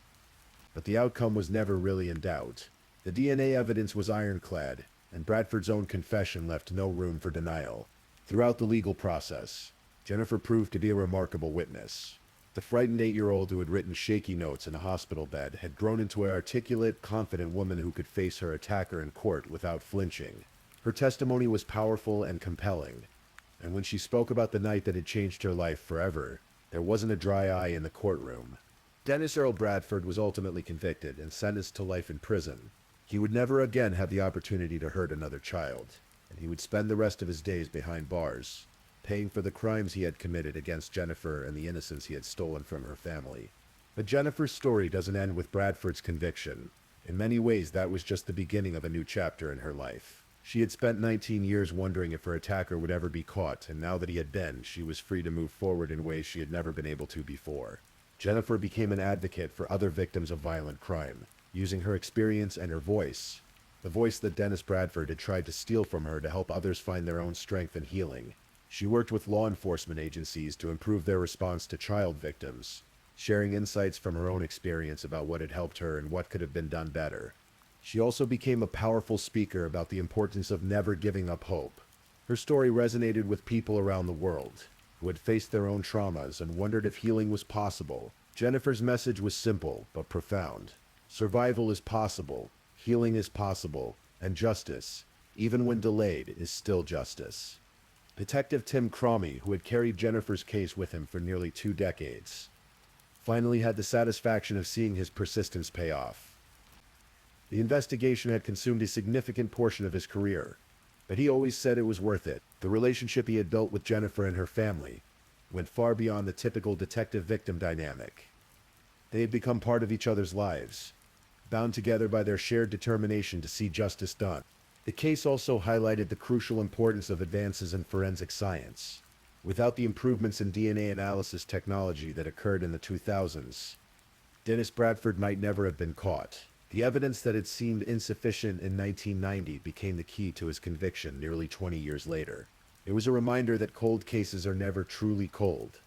But the outcome was never really in doubt. The DNA evidence was ironclad, and Bradford's own confession left no room for denial. Throughout the legal process, Jennifer proved to be a remarkable witness. The frightened 8-year-old who had written shaky notes in a hospital bed had grown into an articulate, confident woman who could face her attacker in court without flinching. Her testimony was powerful and compelling, and when she spoke about the night that had changed her life forever, there wasn't a dry eye in the courtroom. Dennis Earl Bradford was ultimately convicted and sentenced to life in prison. He would never again have the opportunity to hurt another child, and he would spend the rest of his days behind bars, paying for the crimes he had committed against Jennifer and the innocence he had stolen from her family. But Jennifer's story doesn't end with Bradford's conviction. In many ways, that was just the beginning of a new chapter in her life. She had spent 19 years wondering if her attacker would ever be caught, and now that he had been, she was free to move forward in ways she had never been able to before. Jennifer became an advocate for other victims of violent crime, using her experience and her voice, the voice that Dennis Bradford had tried to steal from her, to help others find their own strength and healing. She worked with law enforcement agencies to improve their response to child victims, sharing insights from her own experience about what had helped her and what could have been done better. She also became a powerful speaker about the importance of never giving up hope. Her story resonated with people around the world who had faced their own traumas and wondered if healing was possible. Jennifer's message was simple but profound. Survival is possible, healing is possible, and justice, even when delayed, is still justice. Detective Tim Cromie, who had carried Jennifer's case with him for nearly 2 decades, finally had the satisfaction of seeing his persistence pay off. The investigation had consumed a significant portion of his career, but he always said it was worth it. The relationship he had built with Jennifer and her family went far beyond the typical detective-victim dynamic. They had become part of each other's lives, bound together by their shared determination to see justice done. The case also highlighted the crucial importance of advances in forensic science. Without the improvements in DNA analysis technology that occurred in the 2000s, Dennis Bradford might never have been caught. The evidence that had seemed insufficient in 1990 became the key to his conviction nearly 20 years later. It was a reminder that cold cases are never truly cold,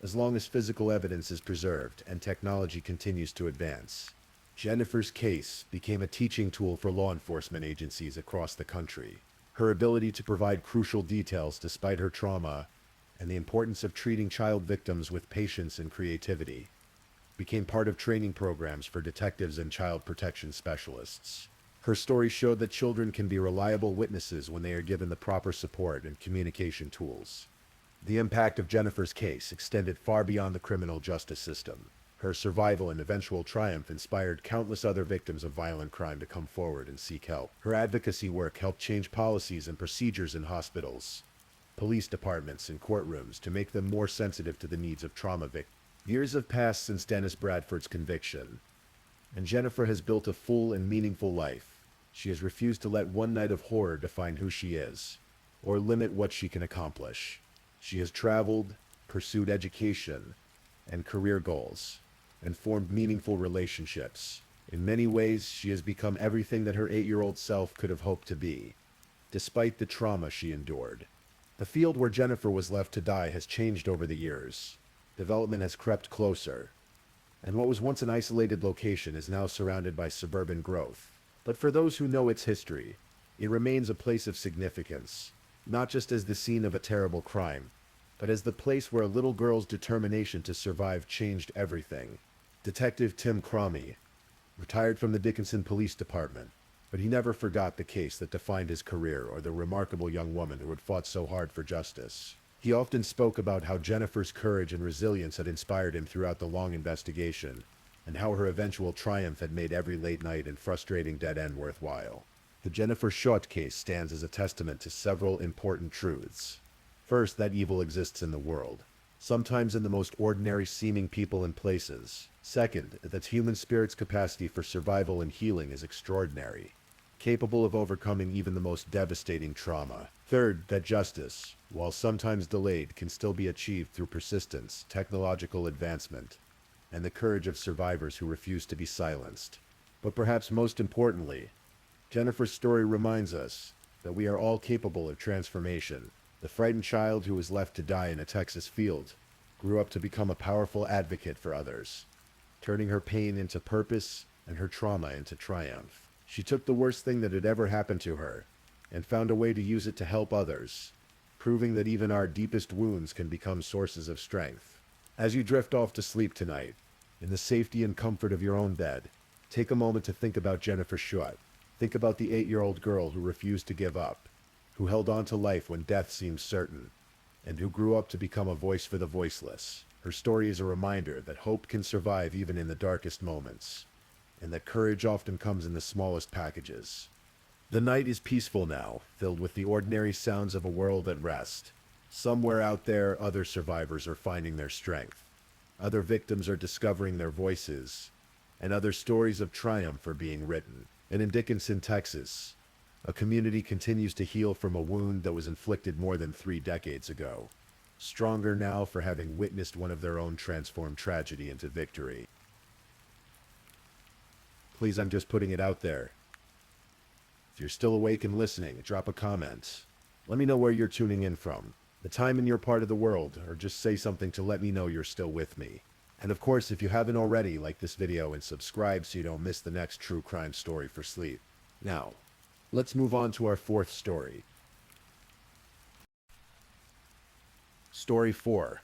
as long as physical evidence is preserved and technology continues to advance. Jennifer's case became a teaching tool for law enforcement agencies across the country. Her ability to provide crucial details despite her trauma, and the importance of treating child victims with patience and creativity, became part of training programs for detectives and child protection specialists. Her story showed that children can be reliable witnesses when they are given the proper support and communication tools. The impact of Jennifer's case extended far beyond the criminal justice system. Her survival and eventual triumph inspired countless other victims of violent crime to come forward and seek help. Her advocacy work helped change policies and procedures in hospitals, police departments, and courtrooms to make them more sensitive to the needs of trauma victims. Years have passed since Dennis Bradford's conviction, and Jennifer has built a full and meaningful life. She has refused to let one night of horror define who she is, or limit what she can accomplish. She has traveled, pursued education and career goals, and formed meaningful relationships. In many ways, she has become everything that her 8-year-old self could have hoped to be, despite the trauma she endured. The field where Jennifer was left to die has changed over the years. Development has crept closer, and what was once an isolated location is now surrounded by suburban growth. But for those who know its history, it remains a place of significance, not just as the scene of a terrible crime, but as the place where a little girl's determination to survive changed everything. Detective Tim Cromie retired from the Dickinson Police Department, but he never forgot the case that defined his career or the remarkable young woman who had fought so hard for justice. He often spoke about how Jennifer's courage and resilience had inspired him throughout the long investigation, and how her eventual triumph had made every late night and frustrating dead end worthwhile. The Jennifer Schu case stands as a testament to several important truths. First, that evil exists in the world, sometimes in the most ordinary seeming people and places. Second, that human spirit's capacity for survival and healing is extraordinary, capable of overcoming even the most devastating trauma. Third, that justice, while sometimes delayed, can still be achieved through persistence, technological advancement, and the courage of survivors who refuse to be silenced. But perhaps most importantly, Jennifer's story reminds us that we are all capable of transformation. The frightened child who was left to die in a Texas field grew up to become a powerful advocate for others, turning her pain into purpose and her trauma into triumph. She took the worst thing that had ever happened to her and found a way to use it to help others, proving that even our deepest wounds can become sources of strength. As you drift off to sleep tonight, in the safety and comfort of your own bed, take a moment to think about Jennifer Schu. Think about the 8-year-old girl who refused to give up, who held on to life when death seemed certain, and who grew up to become a voice for the voiceless. Her story is a reminder that hope can survive even in the darkest moments, and that courage often comes in the smallest packages. The night is peaceful now, filled with the ordinary sounds of a world at rest. Somewhere out there, other survivors are finding their strength. Other victims are discovering their voices, and other stories of triumph are being written. And in Dickinson, Texas, a community continues to heal from a wound that was inflicted more than 3 decades ago, stronger now for having witnessed one of their own transform tragedy into victory. Please, I'm just putting it out there. If you're still awake and listening, drop a comment. Let me know where you're tuning in from, the time in your part of the world, or just say something to let me know you're still with me. And of course, if you haven't already, like this video and subscribe so you don't miss the next true crime story for sleep. Now, let's move on to our 4th story. Story 4.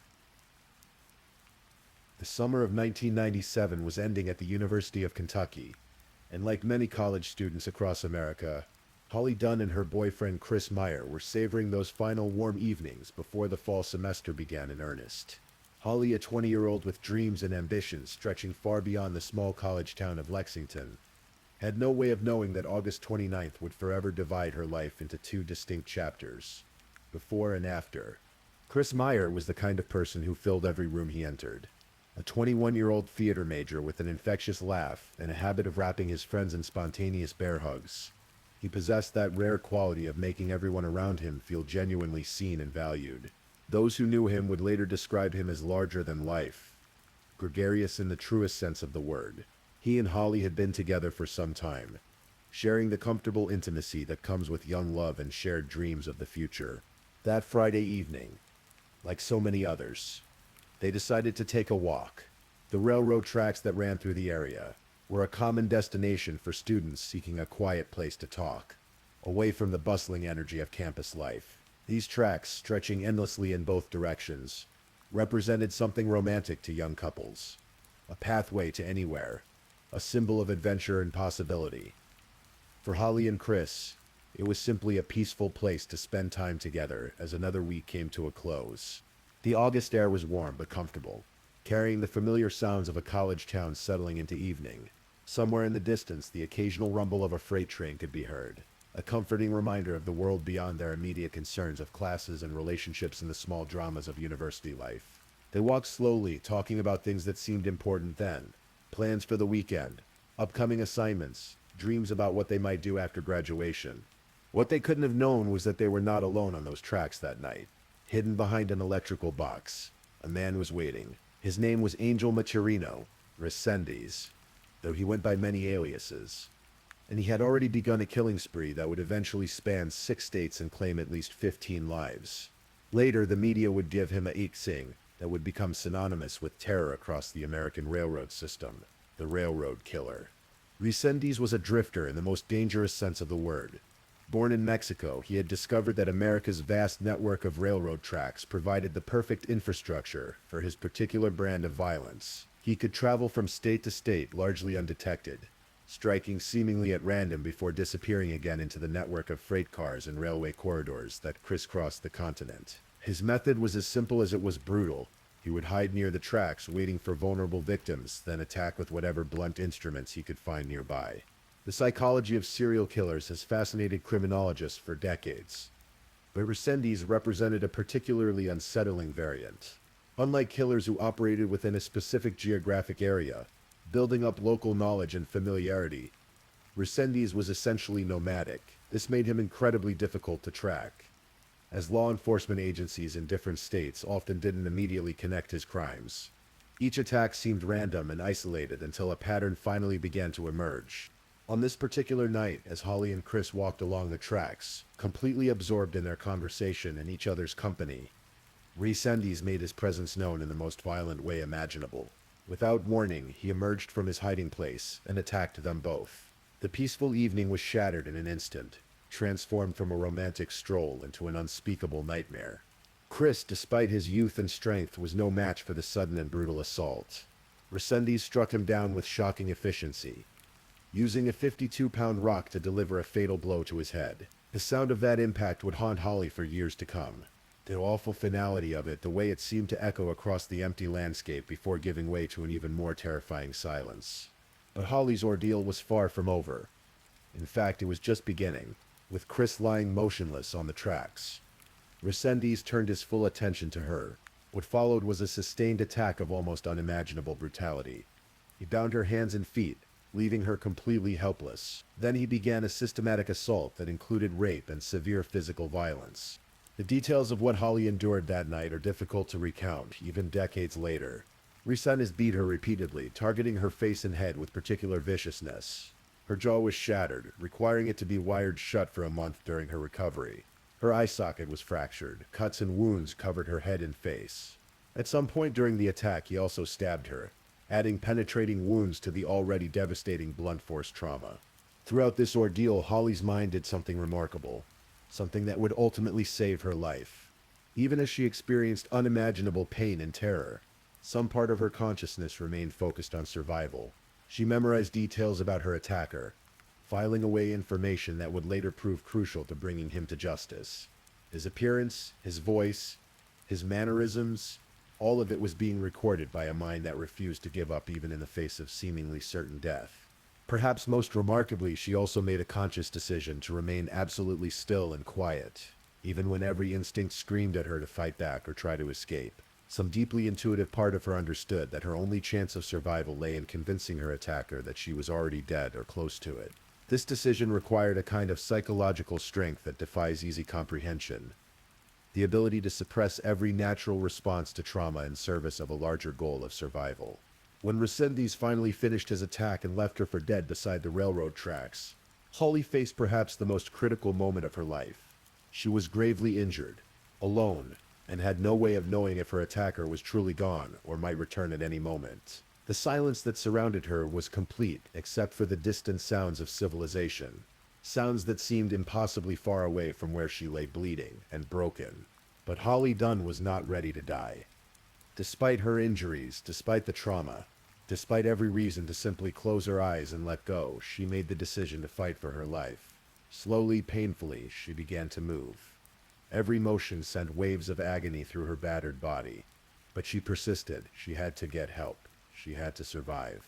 The summer of 1997 was ending at the University of Kentucky, and like many college students across America, Holly Dunn and her boyfriend Chris Meyer were savoring those final warm evenings before the fall semester began in earnest. Holly, a 20-year-old with dreams and ambitions stretching far beyond the small college town of Lexington, had no way of knowing that August 29th would forever divide her life into 2 distinct chapters, before and after. Chris Meyer was the kind of person who filled every room he entered. A 21-year-old theater major with an infectious laugh and a habit of wrapping his friends in spontaneous bear hugs. He possessed that rare quality of making everyone around him feel genuinely seen and valued. Those who knew him would later describe him as larger than life, gregarious in the truest sense of the word. He and Holly had been together for some time, sharing the comfortable intimacy that comes with young love and shared dreams of the future. That Friday evening, like so many others, they decided to take a walk. The railroad tracks that ran through the area were a common destination for students seeking a quiet place to talk, away from the bustling energy of campus life. These tracks, stretching endlessly in both directions, represented something romantic to young couples, a pathway to anywhere, a symbol of adventure and possibility. For Holly and Chris, it was simply a peaceful place to spend time together as another week came to a close. The August air was warm but comfortable, carrying the familiar sounds of a college town settling into evening. Somewhere in the distance, the occasional rumble of a freight train could be heard, a comforting reminder of the world beyond their immediate concerns of classes and relationships and the small dramas of university life. They walked slowly, talking about things that seemed important then, plans for the weekend, upcoming assignments, dreams about what they might do after graduation. What they couldn't have known was that they were not alone on those tracks that night. Hidden behind an electrical box, a man was waiting. His name was Angel Maturino, Resendez, though he went by many aliases. And he had already begun a killing spree that would eventually span 6 states and claim at least 15 lives. Later, the media would give him a iksing that would become synonymous with terror across the American railroad system, the Railroad Killer. Resendiz was a drifter in the most dangerous sense of the word. Born in Mexico, he had discovered that America's vast network of railroad tracks provided the perfect infrastructure for his particular brand of violence. He could travel from state to state largely undetected, striking seemingly at random before disappearing again into the network of freight cars and railway corridors that crisscrossed the continent. His method was as simple as it was brutal. He would hide near the tracks, waiting for vulnerable victims, then attack with whatever blunt instruments he could find nearby. The psychology of serial killers has fascinated criminologists for decades, but Resendiz represented a particularly unsettling variant. Unlike killers who operated within a specific geographic area, building up local knowledge and familiarity, Resendiz was essentially nomadic. This made him incredibly difficult to track, as law enforcement agencies in different states often didn't immediately connect his crimes. Each attack seemed random and isolated until a pattern finally began to emerge. On this particular night, as Holly and Chris walked along the tracks, completely absorbed in their conversation and each other's company, Resendiz made his presence known in the most violent way imaginable. Without warning, he emerged from his hiding place and attacked them both. The peaceful evening was shattered in an instant, transformed from a romantic stroll into an unspeakable nightmare. Chris, despite his youth and strength, was no match for the sudden and brutal assault. Resendiz struck him down with shocking efficiency, using a 52-pound rock to deliver a fatal blow to his head. The sound of that impact would haunt Holly for years to come. The awful finality of it, the way it seemed to echo across the empty landscape before giving way to an even more terrifying silence. But Holly's ordeal was far from over. In fact, it was just beginning, with Chris lying motionless on the tracks. Resendiz turned his full attention to her. What followed was a sustained attack of almost unimaginable brutality. He bound her hands and feet, leaving her completely helpless. Then he began a systematic assault that included rape and severe physical violence. The details of what Holly endured that night are difficult to recount, even decades later. Resendiz beat her repeatedly, targeting her face and head with particular viciousness. Her jaw was shattered, requiring it to be wired shut for a month during her recovery. Her eye socket was fractured. Cuts and wounds covered her head and face. At some point during the attack, he also stabbed her, adding penetrating wounds to the already devastating blunt force trauma. Throughout this ordeal, Holly's mind did something remarkable, something that would ultimately save her life. Even as she experienced unimaginable pain and terror, some part of her consciousness remained focused on survival. She memorized details about her attacker, filing away information that would later prove crucial to bringing him to justice. His appearance, his voice, his mannerisms, all of it was being recorded by a mind that refused to give up even in the face of seemingly certain death. Perhaps most remarkably, she also made a conscious decision to remain absolutely still and quiet, even when every instinct screamed at her to fight back or try to escape. Some deeply intuitive part of her understood that her only chance of survival lay in convincing her attacker that she was already dead or close to it. This decision required a kind of psychological strength that defies easy comprehension. The ability to suppress every natural response to trauma in service of a larger goal of survival. When Resendiz finally finished his attack and left her for dead beside the railroad tracks, Holly faced perhaps the most critical moment of her life. She was gravely injured, alone, and had no way of knowing if her attacker was truly gone or might return at any moment. The silence that surrounded her was complete except for the distant sounds of civilization, sounds that seemed impossibly far away from where she lay bleeding and broken. But Holly Dunn was not ready to die. Despite her injuries, despite the trauma, despite every reason to simply close her eyes and let go, she made the decision to fight for her life. Slowly, painfully, she began to move. Every motion sent waves of agony through her battered body. But she persisted. She had to get help. She had to survive.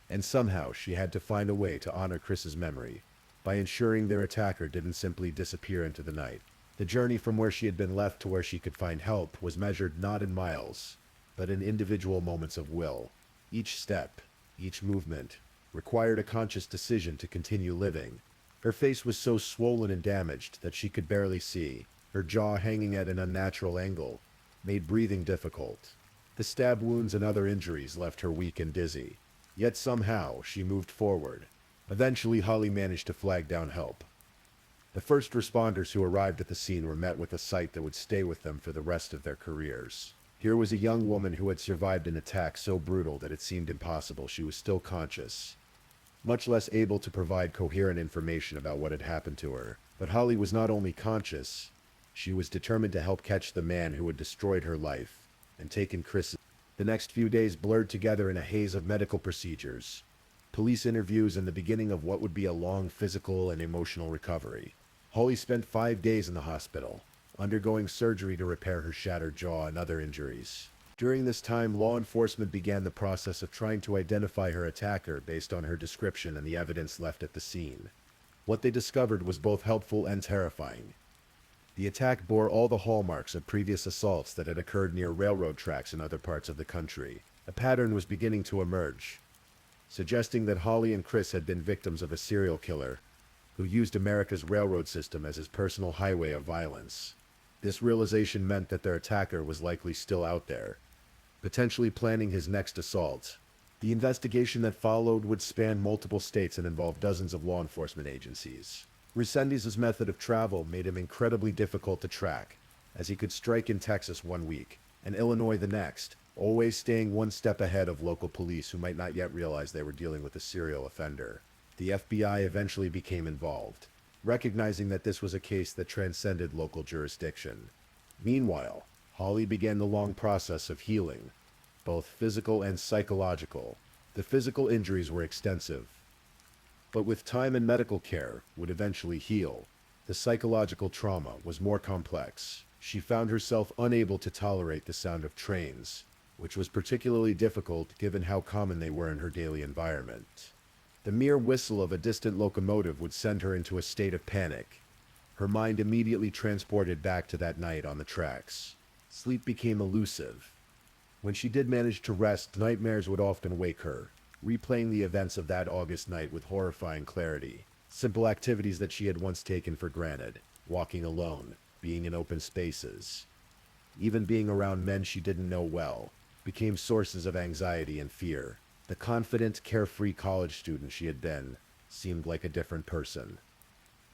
And somehow, she had to find a way to honor Chris's memory by ensuring their attacker didn't simply disappear into the night. The journey from where she had been left to where she could find help was measured not in miles, but in individual moments of will. Each step, each movement, required a conscious decision to continue living. Her face was so swollen and damaged that she could barely see. Her jaw hanging at an unnatural angle made breathing difficult. The stab wounds and other injuries left her weak and dizzy. Yet somehow, she moved forward. Eventually, Holly managed to flag down help. The first responders who arrived at the scene were met with a sight that would stay with them for the rest of their careers. Here was a young woman who had survived an attack so brutal that it seemed impossible she was still conscious, much less able to provide coherent information about what had happened to her. But Holly was not only conscious, she was determined to help catch the man who had destroyed her life and taken Chris. The next few days blurred together in a haze of medical procedures, police interviews, and the beginning of what would be a long physical and emotional recovery. Holly spent 5 days in the hospital, undergoing surgery to repair her shattered jaw and other injuries. During this time, law enforcement began the process of trying to identify her attacker based on her description and the evidence left at the scene. What they discovered was both helpful and terrifying. The attack bore all the hallmarks of previous assaults that had occurred near railroad tracks in other parts of the country. A pattern was beginning to emerge, suggesting that Holly and Chris had been victims of a serial killer who used America's railroad system as his personal highway of violence. This realization meant that their attacker was likely still out there, potentially planning his next assault. The investigation that followed would span multiple states and involve dozens of law enforcement agencies. Resendez's method of travel made him incredibly difficult to track, as he could strike in Texas one week and Illinois the next, always staying one step ahead of local police who might not yet realize they were dealing with a serial offender. The FBI eventually became involved, recognizing that this was a case that transcended local jurisdiction. Meanwhile, Holly began the long process of healing, both physical and psychological. The physical injuries were extensive, but with time and medical care would eventually heal. The psychological trauma was more complex. She found herself unable to tolerate the sound of trains, which was particularly difficult given how common they were in her daily environment. The mere whistle of a distant locomotive would send her into a state of panic, her mind immediately transported back to that night on the tracks. Sleep became elusive. When she did manage to rest, nightmares would often wake her, replaying the events of that August night with horrifying clarity. Simple activities that she had once taken for granted, walking alone, being in open spaces, even being around men she didn't know well, became sources of anxiety and fear. The confident, carefree college student she had been seemed like a different person,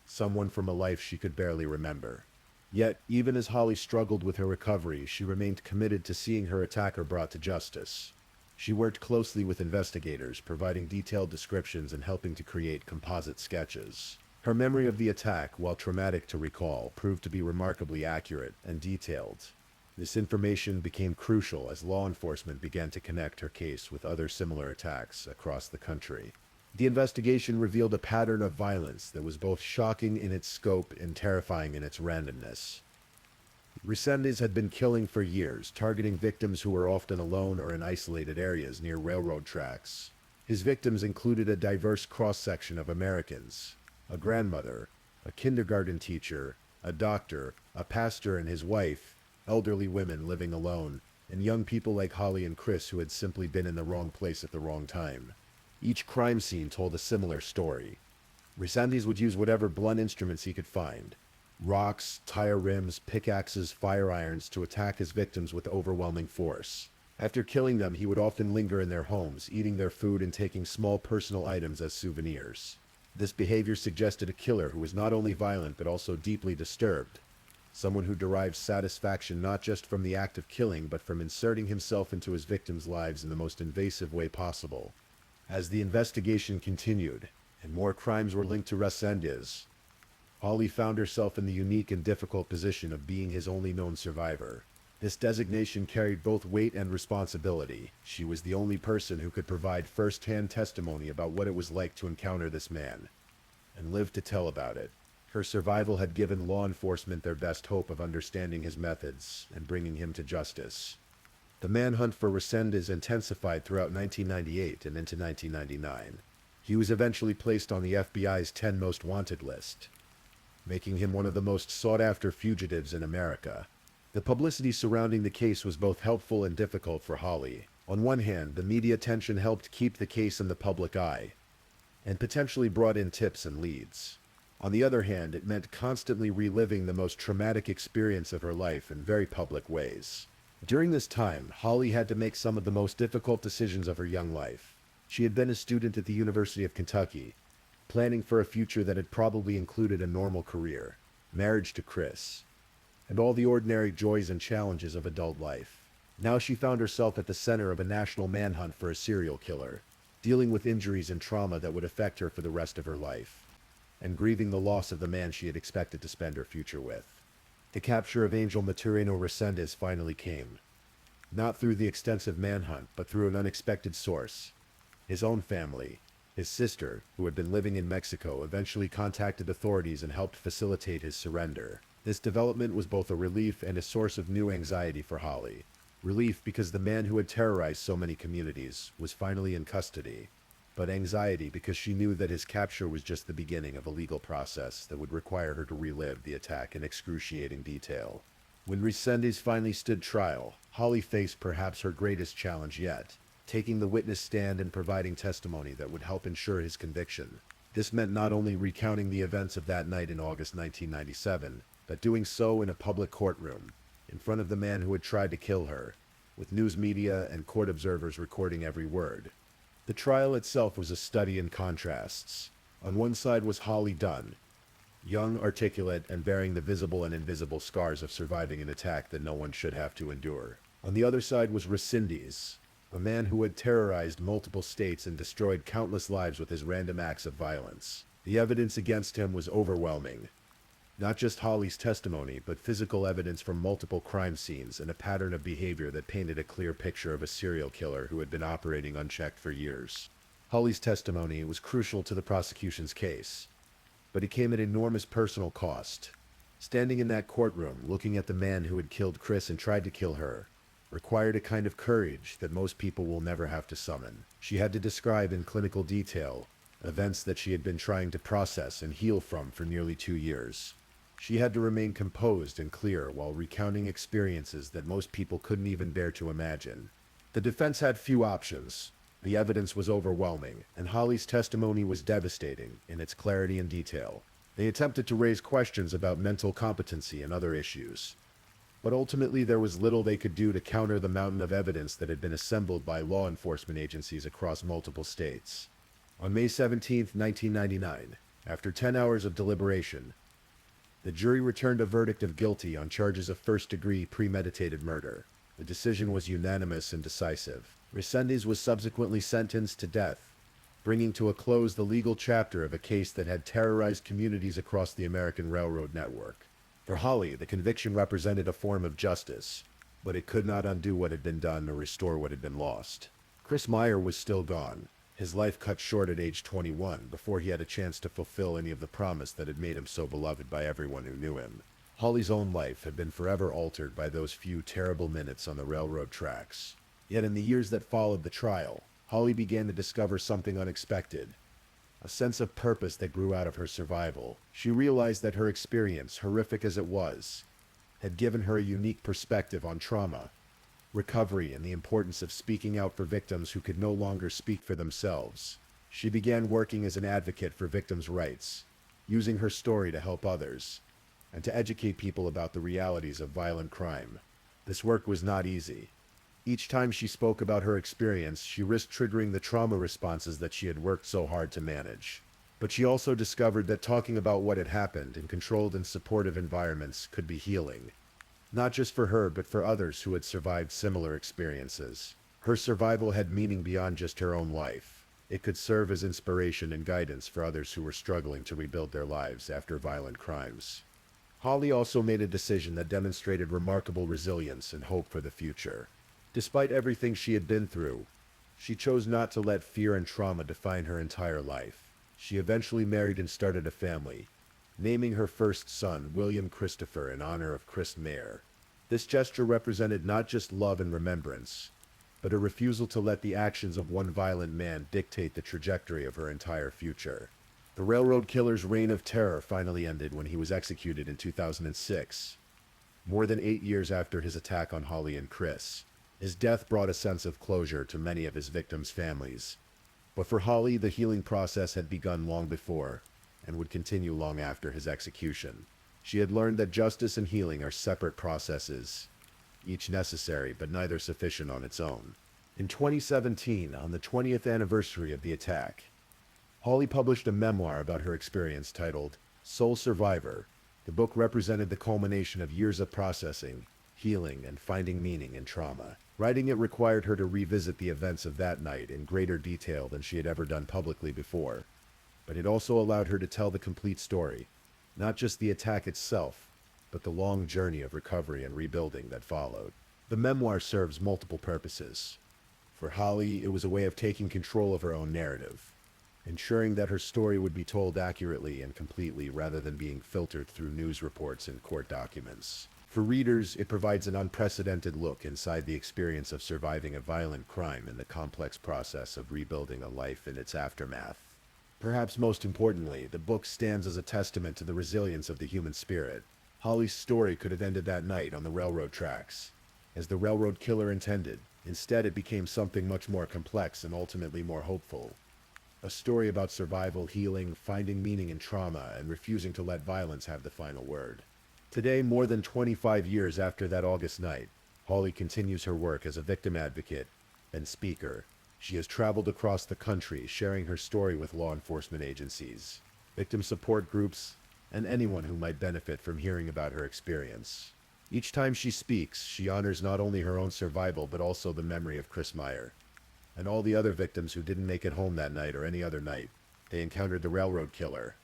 someone from a life she could barely remember. Yet, even as Holly struggled with her recovery, she remained committed to seeing her attacker brought to justice. She worked closely with investigators, providing detailed descriptions and helping to create composite sketches. Her memory of the attack, while traumatic to recall, proved to be remarkably accurate and detailed. This information became crucial as law enforcement began to connect her case with other similar attacks across the country. The investigation revealed a pattern of violence that was both shocking in its scope and terrifying in its randomness. Resendez had been killing for years, targeting victims who were often alone or in isolated areas near railroad tracks. His victims included a diverse cross-section of Americans: a grandmother, a kindergarten teacher, a doctor, a pastor and his wife, elderly women living alone, and young people like Holly and Chris who had simply been in the wrong place at the wrong time. Each crime scene told a similar story. Resendez would use whatever blunt instruments he could find: rocks, tire rims, pickaxes, fire irons, to attack his victims with overwhelming force. After killing them, he would often linger in their homes, eating their food and taking small personal items as souvenirs. This behavior suggested a killer who was not only violent but also deeply disturbed, someone who derived satisfaction not just from the act of killing but from inserting himself into his victims' lives in the most invasive way possible. As the investigation continued, and more crimes were linked to Resendez, Holly found herself in the unique and difficult position of being his only known survivor. This designation carried both weight and responsibility. She was the only person who could provide first-hand testimony about what it was like to encounter this man, and live to tell about it. Her survival had given law enforcement their best hope of understanding his methods and bringing him to justice. The manhunt for Resendez intensified throughout 1998 and into 1999. He was eventually placed on the FBI's 10 Most Wanted list, making him one of the most sought-after fugitives in America. The publicity surrounding the case was both helpful and difficult for Holly. On one hand, the media attention helped keep the case in the public eye, and potentially brought in tips and leads. On the other hand, it meant constantly reliving the most traumatic experience of her life in very public ways. During this time, Holly had to make some of the most difficult decisions of her young life. She had been a student at the University of Kentucky, planning for a future that had probably included a normal career, marriage to Chris, and all the ordinary joys and challenges of adult life. Now she found herself at the center of a national manhunt for a serial killer, dealing with injuries and trauma that would affect her for the rest of her life, and grieving the loss of the man she had expected to spend her future with. The capture of Angel Maturino Resendez finally came, not through the extensive manhunt, but through an unexpected source. His own family. His sister, who had been living in Mexico, eventually contacted authorities and helped facilitate his surrender. This development was both a relief and a source of new anxiety for Holly. Relief because the man who had terrorized so many communities was finally in custody, but anxiety because she knew that his capture was just the beginning of a legal process that would require her to relive the attack in excruciating detail. When Resendez finally stood trial, Holly faced perhaps her greatest challenge yet, taking the witness stand and providing testimony that would help ensure his conviction. This meant not only recounting the events of that night in August 1997, but doing so in a public courtroom, in front of the man who had tried to kill her, with news media and court observers recording every word. The trial itself was a study in contrasts. On one side was Holly Dunn, young, articulate, and bearing the visible and invisible scars of surviving an attack that no one should have to endure. On the other side was Resendez, a man who had terrorized multiple states and destroyed countless lives with his random acts of violence. The evidence against him was overwhelming. Not just Holly's testimony, but physical evidence from multiple crime scenes and a pattern of behavior that painted a clear picture of a serial killer who had been operating unchecked for years. Holly's testimony was crucial to the prosecution's case, but it came at enormous personal cost. Standing in that courtroom, looking at the man who had killed Chris and tried to kill her, required a kind of courage that most people will never have to summon. She had to describe in clinical detail events that she had been trying to process and heal from for nearly 2 years. She had to remain composed and clear while recounting experiences that most people couldn't even bear to imagine. The defense had few options. The evidence was overwhelming, and Holly's testimony was devastating in its clarity and detail. They attempted to raise questions about mental competency and other issues, but ultimately there was little they could do to counter the mountain of evidence that had been assembled by law enforcement agencies across multiple states. On May 17, 1999, after 10 hours of deliberation, the jury returned a verdict of guilty on charges of first-degree premeditated murder. The decision was unanimous and decisive. Resendez was subsequently sentenced to death, bringing to a close the legal chapter of a case that had terrorized communities across the American railroad network. For Holly, the conviction represented a form of justice, but it could not undo what had been done or restore what had been lost. Chris Meyer was still gone, his life cut short at age 21 before he had a chance to fulfill any of the promise that had made him so beloved by everyone who knew him. Holly's own life had been forever altered by those few terrible minutes on the railroad tracks. Yet in the years that followed the trial, Holly began to discover something unexpected. A sense of purpose that grew out of her survival. She realized that her experience, horrific as it was, had given her a unique perspective on trauma, recovery, and the importance of speaking out for victims who could no longer speak for themselves. She began working as an advocate for victims' rights, using her story to help others, and to educate people about the realities of violent crime. This work was not easy. Each time she spoke about her experience, she risked triggering the trauma responses that she had worked so hard to manage. But she also discovered that talking about what had happened in controlled and supportive environments could be healing. Not just for her, but for others who had survived similar experiences. Her survival had meaning beyond just her own life. It could serve as inspiration and guidance for others who were struggling to rebuild their lives after violent crimes. Holly also made a decision that demonstrated remarkable resilience and hope for the future. Despite everything she had been through, she chose not to let fear and trauma define her entire life. She eventually married and started a family, naming her first son William Christopher in honor of Chris Mayer. This gesture represented not just love and remembrance, but a refusal to let the actions of one violent man dictate the trajectory of her entire future. The railroad killer's reign of terror finally ended when he was executed in 2006, more than 8 years after his attack on Holly and Chris. His death brought a sense of closure to many of his victims' families. But for Holly, the healing process had begun long before, and would continue long after his execution. She had learned that justice and healing are separate processes, each necessary but neither sufficient on its own. In 2017, on the 20th anniversary of the attack, Holly published a memoir about her experience titled Sole Survivor. The book represented the culmination of years of processing, healing, and finding meaning in trauma. Writing it required her to revisit the events of that night in greater detail than she had ever done publicly before. But it also allowed her to tell the complete story, not just the attack itself, but the long journey of recovery and rebuilding that followed. The memoir serves multiple purposes. For Holly, it was a way of taking control of her own narrative, ensuring that her story would be told accurately and completely rather than being filtered through news reports and court documents. For readers, it provides an unprecedented look inside the experience of surviving a violent crime and the complex process of rebuilding a life in its aftermath. Perhaps most importantly, the book stands as a testament to the resilience of the human spirit. Holly's story could have ended that night on the railroad tracks, as the railroad killer intended. Instead, it became something much more complex and ultimately more hopeful. A story about survival, healing, finding meaning in trauma, and refusing to let violence have the final word. Today, more than 25 years after that August night, Holly continues her work as a victim advocate and speaker. She has traveled across the country, sharing her story with law enforcement agencies, victim support groups, and anyone who might benefit from hearing about her experience. Each time she speaks, she honors not only her own survival, but also the memory of Chris Meyer and all the other victims who didn't make it home that night or any other night. They encountered the railroad killer.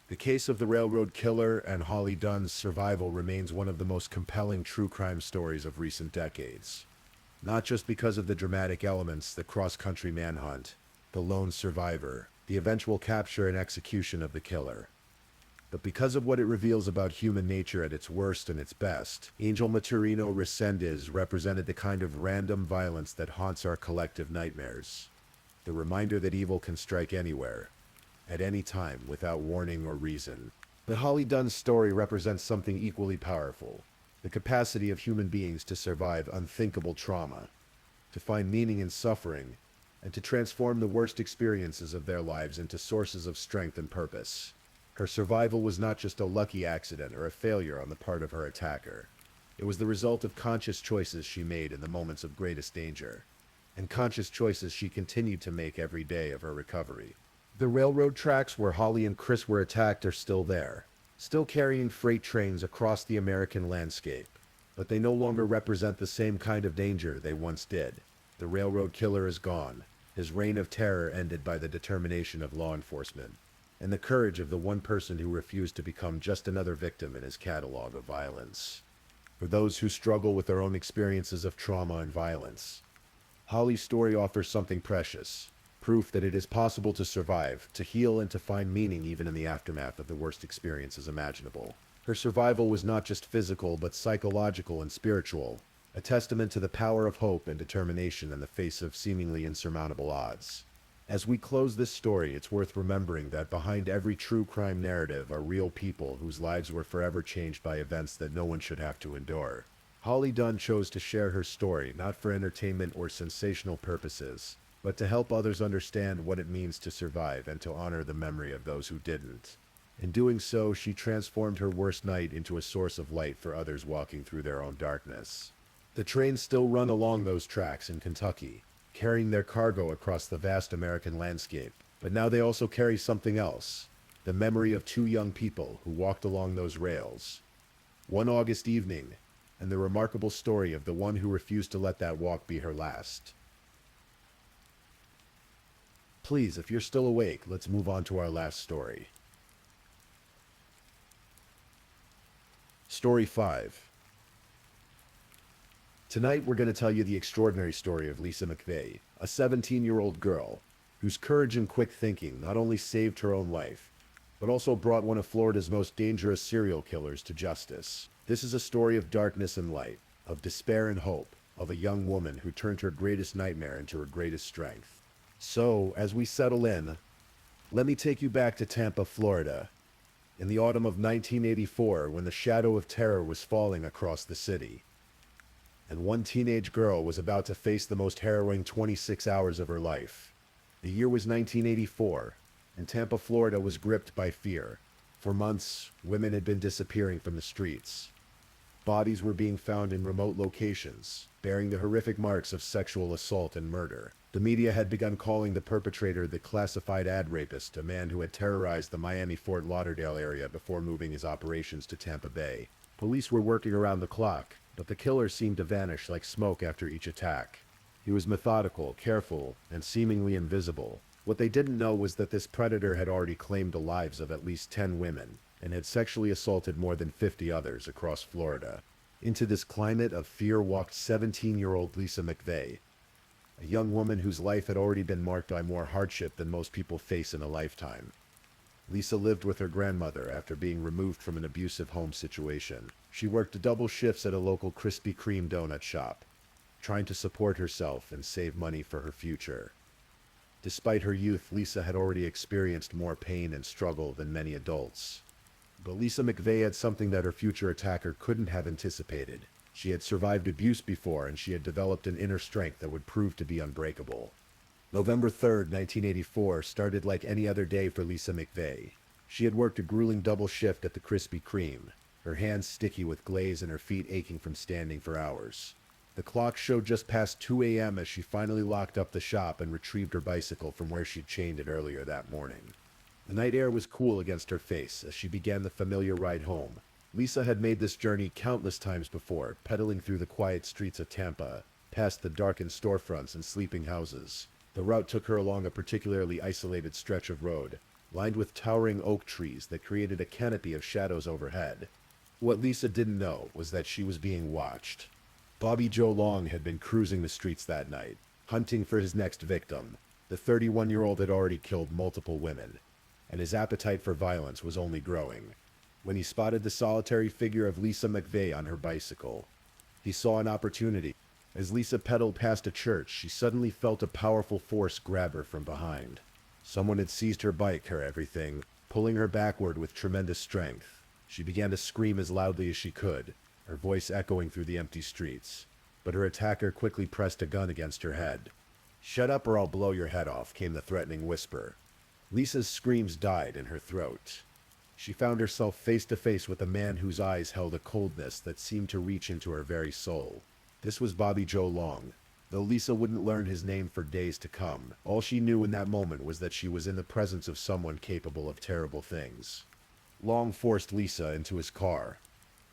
The case of the railroad killer and Holly Dunn's survival remains one of the most compelling true crime stories of recent decades. Not just because of the dramatic elements, the cross-country manhunt, the lone survivor, the eventual capture and execution of the killer, but because of what it reveals about human nature at its worst and its best. Angel Maturino Resendez represented the kind of random violence that haunts our collective nightmares. The reminder that evil can strike anywhere, at any time, without warning or reason. But Holly Dunn's story represents something equally powerful: the capacity of human beings to survive unthinkable trauma, to find meaning in suffering, and to transform the worst experiences of their lives into sources of strength and purpose. Her survival was not just a lucky accident or a failure on the part of her attacker. It was the result of conscious choices she made in the moments of greatest danger, and conscious choices she continued to make every day of her recovery. The railroad tracks where Holly and Chris were attacked are still there, still carrying freight trains across the American landscape, but they no longer represent the same kind of danger they once did. The railroad killer is gone, his reign of terror ended by the determination of law enforcement, and the courage of the one person who refused to become just another victim in his catalog of violence. For those who struggle with their own experiences of trauma and violence, Holly's story offers something precious: proof that it is possible to survive, to heal, and to find meaning even in the aftermath of the worst experiences imaginable. Her survival was not just physical, but psychological and spiritual, a testament to the power of hope and determination in the face of seemingly insurmountable odds. As we close this story, it's worth remembering that behind every true crime narrative are real people whose lives were forever changed by events that no one should have to endure. Holly Dunn chose to share her story not for entertainment or sensational purposes, but to help others understand what it means to survive and to honor the memory of those who didn't. In doing so, she transformed her worst night into a source of light for others walking through their own darkness. The trains still run along those tracks in Kentucky, carrying their cargo across the vast American landscape. But now they also carry something else: the memory of two young people who walked along those rails one August evening, and the remarkable story of the one who refused to let that walk be her last. Please, if you're still awake, let's move on to our last story. Story 5. Tonight we're going to tell you the extraordinary story of Lisa McVey, a 17-year-old girl whose courage and quick thinking not only saved her own life, but also brought one of Florida's most dangerous serial killers to justice. This is a story of darkness and light, of despair and hope, of a young woman who turned her greatest nightmare into her greatest strength. So, as we settle in, let me take you back to Tampa, Florida, in the autumn of 1984, when the shadow of terror was falling across the city, and one teenage girl was about to face the most harrowing 26 hours of her life. The year was 1984, and Tampa, Florida was gripped by fear. For months, women had been disappearing from the streets. Bodies were being found in remote locations, bearing the horrific marks of sexual assault and murder. The media had begun calling the perpetrator the classified ad rapist, a man who had terrorized the Miami-Fort Lauderdale area before moving his operations to Tampa Bay. Police were working around the clock, but the killer seemed to vanish like smoke after each attack. He was methodical, careful, and seemingly invisible. What they didn't know was that this predator had already claimed the lives of at least 10 women, and had sexually assaulted more than 50 others across Florida. Into this climate of fear walked 17-year-old Lisa McVey, a young woman whose life had already been marked by more hardship than most people face in a lifetime. Lisa lived with her grandmother after being removed from an abusive home situation. She worked double shifts at a local Krispy Kreme donut shop, trying to support herself and save money for her future. Despite her youth, Lisa had already experienced more pain and struggle than many adults. But Lisa McVey had something that her future attacker couldn't have anticipated. She had survived abuse before, and she had developed an inner strength that would prove to be unbreakable. November 3rd, 1984 started like any other day for Lisa McVey. She had worked a grueling double shift at the Krispy Kreme, her hands sticky with glaze and her feet aching from standing for hours. The clock showed just past 2 a.m. as she finally locked up the shop and retrieved her bicycle from where she'd chained it earlier that morning. The night air was cool against her face as she began the familiar ride home. Lisa had made this journey countless times before, pedaling through the quiet streets of Tampa, past the darkened storefronts and sleeping houses. The route took her along a particularly isolated stretch of road, lined with towering oak trees that created a canopy of shadows overhead. What Lisa didn't know was that she was being watched. Bobby Joe Long had been cruising the streets that night, hunting for his next victim. The 31-year-old had already killed multiple women, and his appetite for violence was only growing. When he spotted the solitary figure of Lisa McVey on her bicycle, he saw an opportunity. As Lisa pedaled past a church, she suddenly felt a powerful force grab her from behind. Someone had seized her bike, her everything, pulling her backward with tremendous strength. She began to scream as loudly as she could, her voice echoing through the empty streets. But her attacker quickly pressed a gun against her head. "Shut up or I'll blow your head off," came the threatening whisper. Lisa's screams died in her throat. She found herself face to face with a man whose eyes held a coldness that seemed to reach into her very soul. This was Bobby Joe Long. Though Lisa wouldn't learn his name for days to come, all she knew in that moment was that she was in the presence of someone capable of terrible things. Long forced Lisa into his car,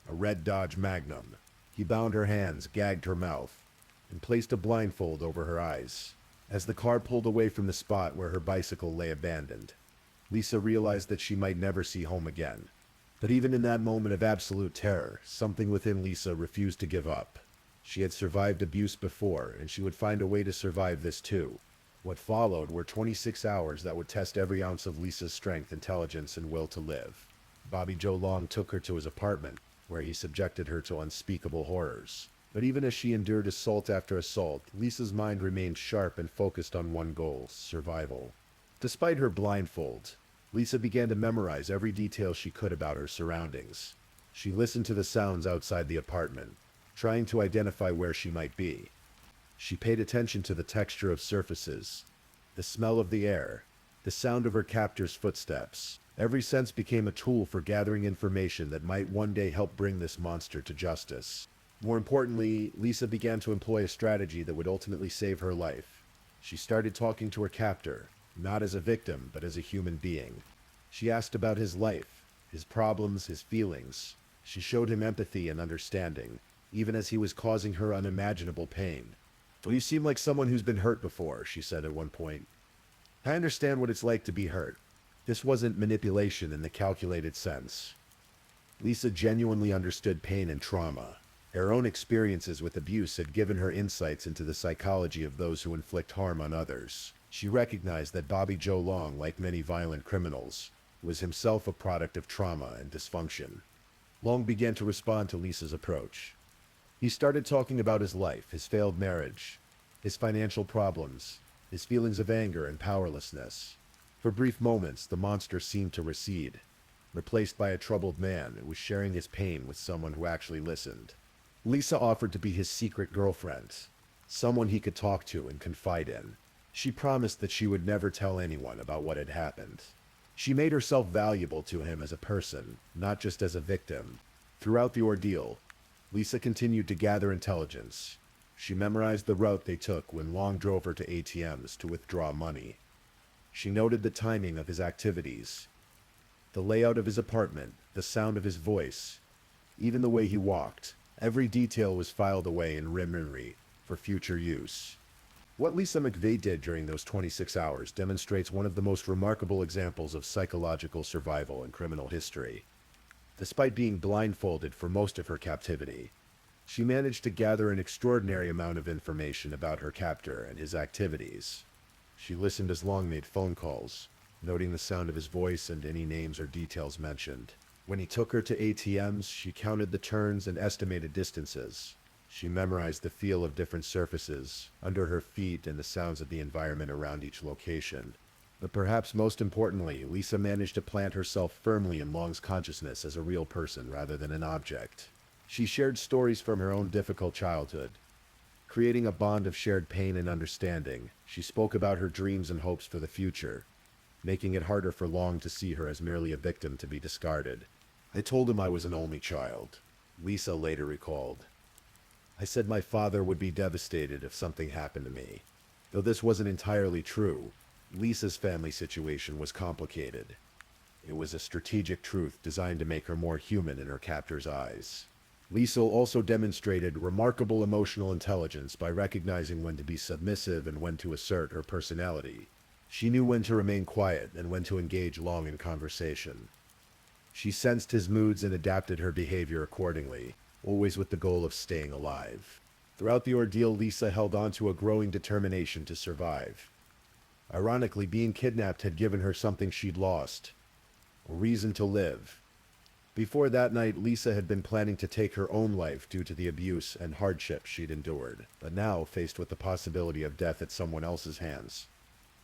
a red Dodge Magnum. He bound her hands, gagged her mouth, and placed a blindfold over her eyes. As the car pulled away from the spot where her bicycle lay abandoned, Lisa realized that she might never see home again. But even in that moment of absolute terror, something within Lisa refused to give up. She had survived abuse before, and she would find a way to survive this too. What followed were 26 hours that would test every ounce of Lisa's strength, intelligence, and will to live. Bobby Joe Long took her to his apartment, where he subjected her to unspeakable horrors. But even as she endured assault after assault, Lisa's mind remained sharp and focused on one goal: survival. Despite her blindfold, Lisa began to memorize every detail she could about her surroundings. She listened to the sounds outside the apartment, trying to identify where she might be. She paid attention to the texture of surfaces, the smell of the air, the sound of her captor's footsteps. Every sense became a tool for gathering information that might one day help bring this monster to justice. More importantly, Lisa began to employ a strategy that would ultimately save her life. She started talking to her captor, not as a victim, but as a human being. She asked about his life, his problems, his feelings. She showed him empathy and understanding, even as he was causing her unimaginable pain. "Well, you seem like someone who's been hurt before," she said at one point. "I understand what it's like to be hurt." This wasn't manipulation in the calculated sense. Lisa genuinely understood pain and trauma. Her own experiences with abuse had given her insights into the psychology of those who inflict harm on others. She recognized that Bobby Joe Long, like many violent criminals, was himself a product of trauma and dysfunction. Long began to respond to Lisa's approach. He started talking about his life, his failed marriage, his financial problems, his feelings of anger and powerlessness. For brief moments, the monster seemed to recede. Replaced by a troubled man who was sharing his pain with someone who actually listened. Lisa offered to be his secret girlfriend, someone he could talk to and confide in. She promised that she would never tell anyone about what had happened. She made herself valuable to him as a person, not just as a victim. Throughout the ordeal, Lisa continued to gather intelligence. She memorized the route they took when Long drove her to ATMs to withdraw money. She noted the timing of his activities, the layout of his apartment, the sound of his voice, even the way he walked. Every detail was filed away in memory for future use. What Lisa McVey did during those 26 hours demonstrates one of the most remarkable examples of psychological survival in criminal history. Despite being blindfolded for most of her captivity, she managed to gather an extraordinary amount of information about her captor and his activities. She listened as Long made phone calls, noting the sound of his voice and any names or details mentioned. When he took her to ATMs, she counted the turns and estimated distances. She memorized the feel of different surfaces under her feet and the sounds of the environment around each location. But perhaps most importantly, Lisa managed to plant herself firmly in Long's consciousness as a real person rather than an object. She shared stories from her own difficult childhood, creating a bond of shared pain and understanding. She spoke about her dreams and hopes for the future, making it harder for Long to see her as merely a victim to be discarded. "I told him I was an only child," Lisa later recalled. "I said my father would be devastated if something happened to me." Though this wasn't entirely true, Lisa's family situation was complicated. It was a strategic truth designed to make her more human in her captor's eyes. Lisa also demonstrated remarkable emotional intelligence by recognizing when to be submissive and when to assert her personality. She knew when to remain quiet and when to engage Long in conversation. She sensed his moods and adapted her behavior accordingly, always with the goal of staying alive. Throughout the ordeal, Lisa held on to a growing determination to survive. Ironically, being kidnapped had given her something she'd lost: a reason to live. Before that night, Lisa had been planning to take her own life due to the abuse and hardship she'd endured, but now, faced with the possibility of death at someone else's hands,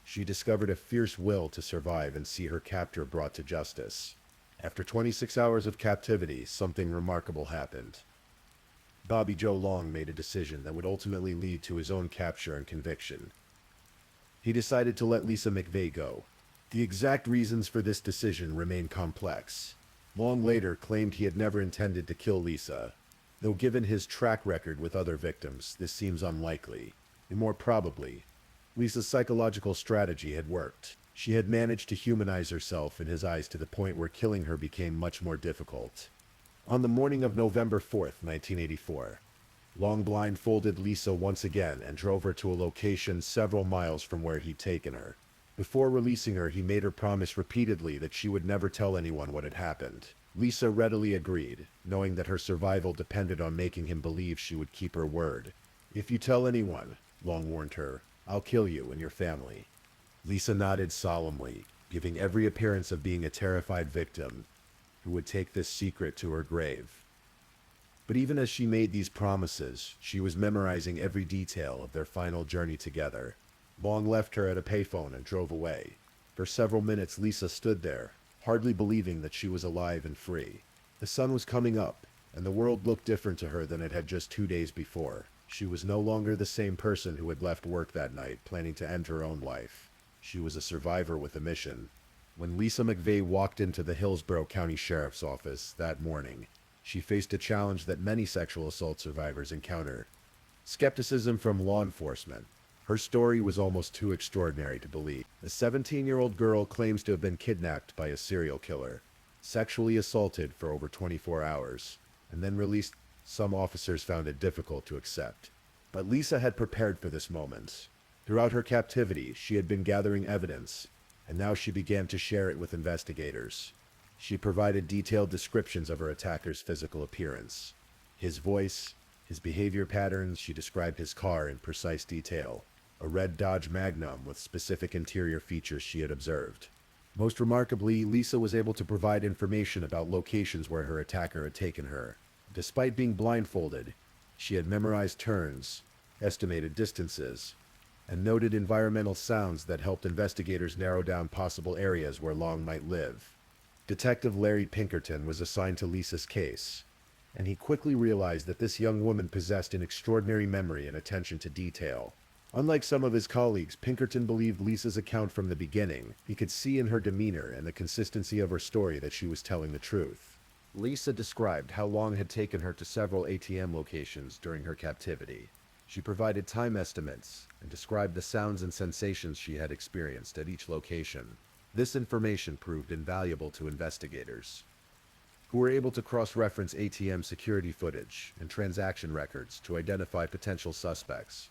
she discovered a fierce will to survive and see her captor brought to justice. After 26 hours of captivity, something remarkable happened. Bobby Joe Long made a decision that would ultimately lead to his own capture and conviction. He decided to let Lisa McVey go. The exact reasons for this decision remain complex. Long later claimed he had never intended to kill Lisa, though given his track record with other victims, this seems unlikely. And more probably, Lisa's psychological strategy had worked. She had managed to humanize herself in his eyes to the point where killing her became much more difficult. On the morning of November 4th, 1984, Long blindfolded Lisa once again and drove her to a location several miles from where he'd taken her. Before releasing her, he made her promise repeatedly that she would never tell anyone what had happened. Lisa readily agreed, knowing that her survival depended on making him believe she would keep her word. "If you tell anyone," Long warned her, "I'll kill you and your family." Lisa nodded solemnly, giving every appearance of being a terrified victim who would take this secret to her grave. But even as she made these promises, she was memorizing every detail of their final journey together. Long left her at a payphone and drove away. For several minutes, Lisa stood there, hardly believing that she was alive and free. The sun was coming up, and the world looked different to her than it had just 2 days before. She was no longer the same person who had left work that night, planning to end her own life. She was a survivor with a mission. When Lisa McVey walked into the Hillsborough County Sheriff's Office that morning, she faced a challenge that many sexual assault survivors encounter: skepticism from law enforcement. Her story was almost too extraordinary to believe. A 17-year-old girl claims to have been kidnapped by a serial killer, sexually assaulted for over 24 hours, and then released. Some officers found it difficult to accept. But Lisa had prepared for this moment. Throughout her captivity, she had been gathering evidence, and now she began to share it with investigators. She provided detailed descriptions of her attacker's physical appearance, his voice, his behavior patterns. She described his car in precise detail, a red Dodge Magnum with specific interior features she had observed. Most remarkably, Lisa was able to provide information about locations where her attacker had taken her. Despite being blindfolded, she had memorized turns, estimated distances, and noted environmental sounds that helped investigators narrow down possible areas where Long might live. Detective Larry Pinkerton was assigned to Lisa's case, and he quickly realized that this young woman possessed an extraordinary memory and attention to detail. Unlike some of his colleagues, Pinkerton believed Lisa's account from the beginning. He could see in her demeanor and the consistency of her story that she was telling the truth. Lisa described how Long had taken her to several ATM locations during her captivity. She provided time estimates and described the sounds and sensations she had experienced at each location. This information proved invaluable to investigators, who were able to cross-reference ATM security footage and transaction records to identify potential suspects.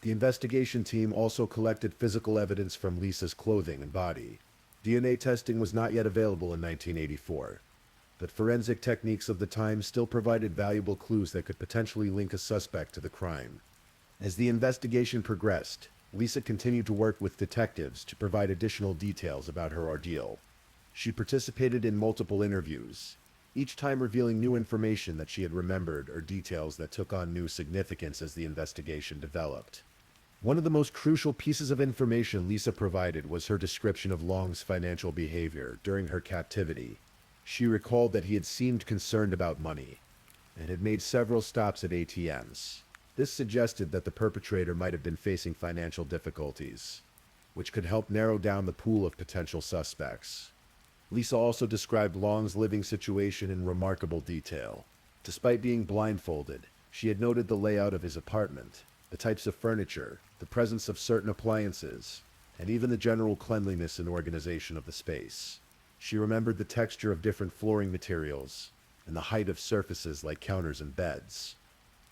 The investigation team also collected physical evidence from Lisa's clothing and body. DNA testing was not yet available in 1984, but forensic techniques of the time still provided valuable clues that could potentially link a suspect to the crime. As the investigation progressed, Lisa continued to work with detectives to provide additional details about her ordeal. She participated in multiple interviews, each time revealing new information that she had remembered or details that took on new significance as the investigation developed. One of the most crucial pieces of information Lisa provided was her description of Long's financial behavior during her captivity. She recalled that he had seemed concerned about money and had made several stops at ATMs. This suggested that the perpetrator might have been facing financial difficulties, which could help narrow down the pool of potential suspects. Lisa also described Long's living situation in remarkable detail. Despite being blindfolded, she had noted the layout of his apartment, the types of furniture, the presence of certain appliances, and even the general cleanliness and organization of the space. She remembered the texture of different flooring materials and the height of surfaces like counters and beds.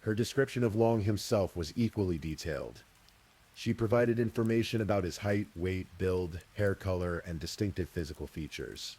Her description of Long himself was equally detailed. She provided information about his height, weight, build, hair color, and distinctive physical features.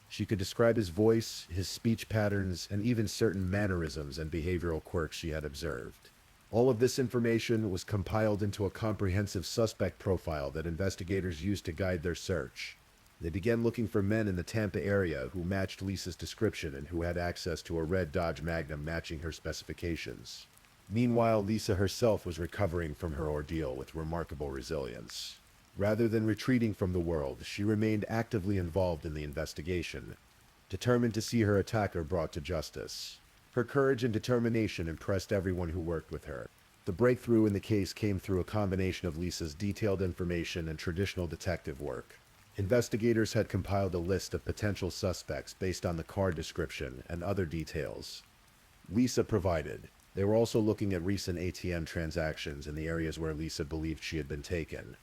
She could describe his voice, his speech patterns, and even certain mannerisms and behavioral quirks she had observed. All of this information was compiled into a comprehensive suspect profile that investigators used to guide their search. They began looking for men in the Tampa area who matched Lisa's description and who had access to a red Dodge Magnum matching her specifications. Meanwhile, Lisa herself was recovering from her ordeal with remarkable resilience. Rather than retreating from the world, she remained actively involved in the investigation, determined to see her attacker brought to justice. Her courage and determination impressed everyone who worked with her. The breakthrough in the case came through a combination of Lisa's detailed information and traditional detective work. Investigators had compiled a list of potential suspects based on the car description and other details Lisa provided. They were also looking at recent ATM transactions in the areas where Lisa believed she had been taken.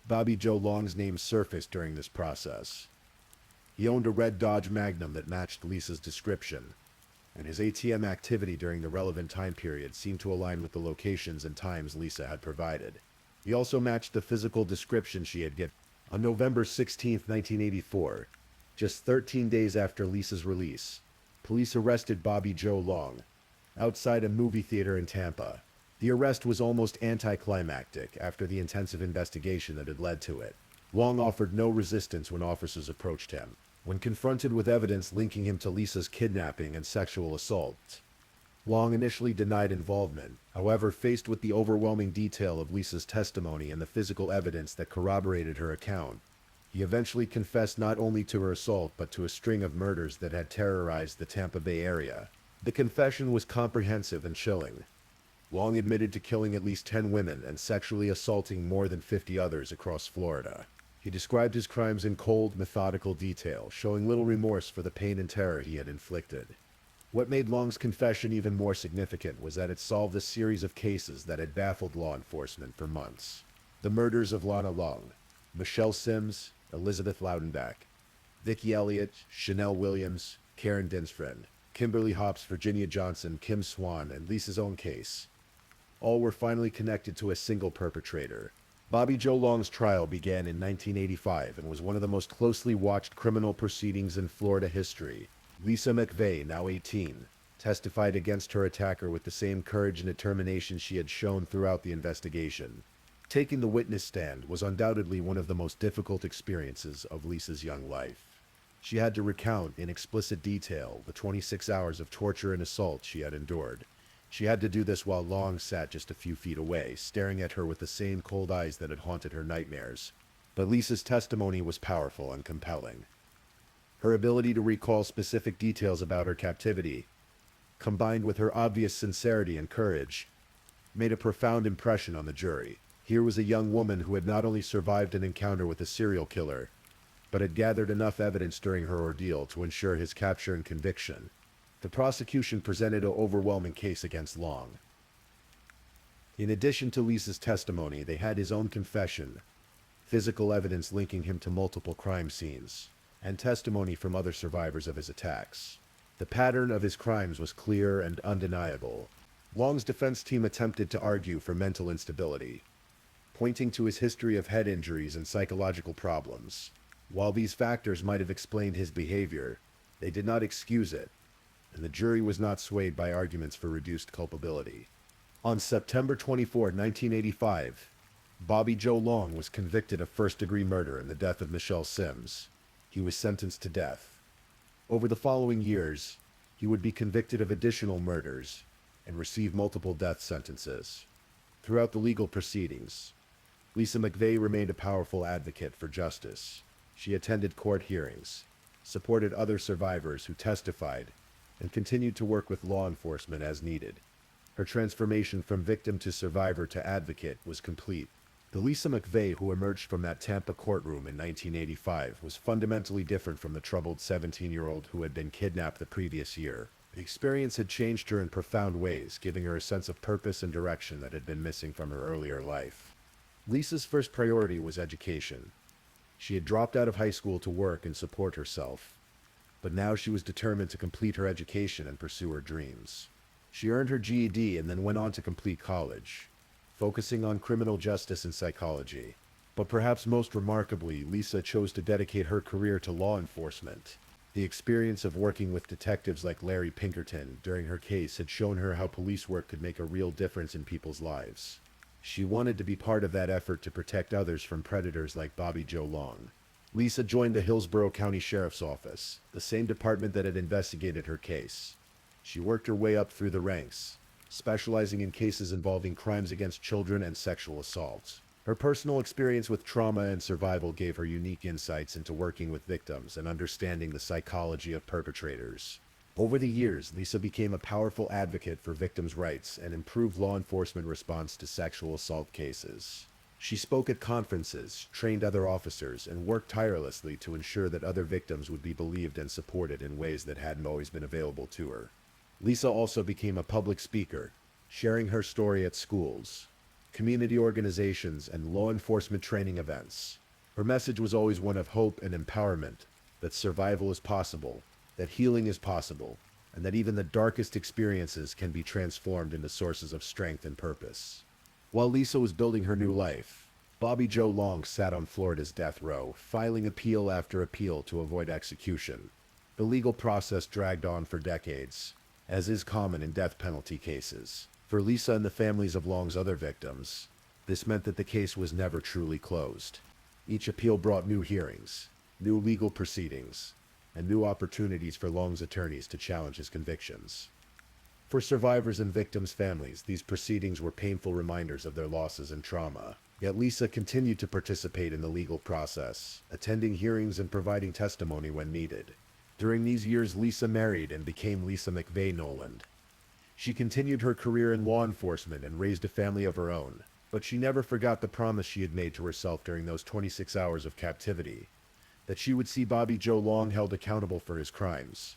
Bobby Joe Long's name surfaced during this process. He owned a red Dodge Magnum that matched Lisa's description, and his ATM activity during the relevant time period seemed to align with the locations and times Lisa had provided. He also matched the physical description she had given. On November 16, 1984, just 13 days after Lisa's release, police arrested Bobby Joe Long outside a movie theater in Tampa. The arrest was almost anticlimactic after the intensive investigation that had led to it. Long offered no resistance when officers approached him. When confronted with evidence linking him to Lisa's kidnapping and sexual assault, Long initially denied involvement. However, faced with the overwhelming detail of Lisa's testimony and the physical evidence that corroborated her account, he eventually confessed not only to her assault but to a string of murders that had terrorized the Tampa Bay area. The confession was comprehensive and chilling. Long admitted to killing at least 10 women and sexually assaulting more than 50 others across Florida. He described his crimes in cold, methodical detail, showing little remorse for the pain and terror he had inflicted. What made Long's confession even more significant was that it solved a series of cases that had baffled law enforcement for months. The murders of Lana Long, Michelle Sims, Elizabeth Loudenbach, Vicki Elliott, Chanel Williams, Karen Dinsfriend, Kimberly Hobbs, Virginia Johnson, Kim Swan, and Lisa's own case. All were finally connected to a single perpetrator. Bobby Joe Long's trial began in 1985 and was one of the most closely watched criminal proceedings in Florida history. Lisa McVey, now 18, testified against her attacker with the same courage and determination she had shown throughout the investigation. Taking the witness stand was undoubtedly one of the most difficult experiences of Lisa's young life. She had to recount in explicit detail the 26 hours of torture and assault she had endured. She had to do this while Long sat just a few feet away, staring at her with the same cold eyes that had haunted her nightmares. But Lisa's testimony was powerful and compelling. Her ability to recall specific details about her captivity, combined with her obvious sincerity and courage, made a profound impression on the jury. Here was a young woman who had not only survived an encounter with a serial killer, but had gathered enough evidence during her ordeal to ensure his capture and conviction. The prosecution presented an overwhelming case against Long. In addition to Lisa's testimony, they had his own confession, physical evidence linking him to multiple crime scenes, and testimony from other survivors of his attacks. The pattern of his crimes was clear and undeniable. Long's defense team attempted to argue for mental instability, pointing to his history of head injuries and psychological problems. While these factors might have explained his behavior, they did not excuse it, and the jury was not swayed by arguments for reduced culpability. On September 24, 1985, Bobby Joe Long was convicted of first-degree murder in the death of Michelle Sims. He was sentenced to death. Over the following years, he would be convicted of additional murders and receive multiple death sentences. Throughout the legal proceedings, Lisa McVey remained a powerful advocate for justice. She attended court hearings, supported other survivors who testified, and continued to work with law enforcement as needed. Her transformation from victim to survivor to advocate was complete. The Lisa McVey who emerged from that Tampa courtroom in 1985 was fundamentally different from the troubled 17-year-old who had been kidnapped the previous year. The experience had changed her in profound ways, giving her a sense of purpose and direction that had been missing from her earlier life. Lisa's first priority was education. She had dropped out of high school to work and support herself, but now she was determined to complete her education and pursue her dreams. She earned her GED and then went on to complete college, focusing on criminal justice and psychology. But perhaps most remarkably, Lisa chose to dedicate her career to law enforcement. The experience of working with detectives like Larry Pinkerton during her case had shown her how police work could make a real difference in people's lives. She wanted to be part of that effort to protect others from predators like Bobby Joe Long. Lisa joined the Hillsborough County Sheriff's Office, the same department that had investigated her case. She worked her way up through the ranks, specializing in cases involving crimes against children and sexual assault. Her personal experience with trauma and survival gave her unique insights into working with victims and understanding the psychology of perpetrators. Over the years, Lisa became a powerful advocate for victims' rights and improved law enforcement response to sexual assault cases. She spoke at conferences, trained other officers, and worked tirelessly to ensure that other victims would be believed and supported in ways that hadn't always been available to her. Lisa also became a public speaker, sharing her story at schools, community organizations, and law enforcement training events. Her message was always one of hope and empowerment, that survival is possible, that healing is possible, and that even the darkest experiences can be transformed into sources of strength and purpose. While Lisa was building her new life, Bobby Joe Long sat on Florida's death row, filing appeal after appeal to avoid execution. The legal process dragged on for decades, as is common in death penalty cases. For Lisa and the families of Long's other victims, this meant that the case was never truly closed. Each appeal brought new hearings, new legal proceedings, and new opportunities for Long's attorneys to challenge his convictions. For survivors and victims' families, these proceedings were painful reminders of their losses and trauma. Yet Lisa continued to participate in the legal process, attending hearings and providing testimony when needed. During these years, Lisa married and became Lisa McVey Noland. She continued her career in law enforcement and raised a family of her own, but she never forgot the promise she had made to herself during those 26 hours of captivity, that she would see Bobby Joe Long held accountable for his crimes.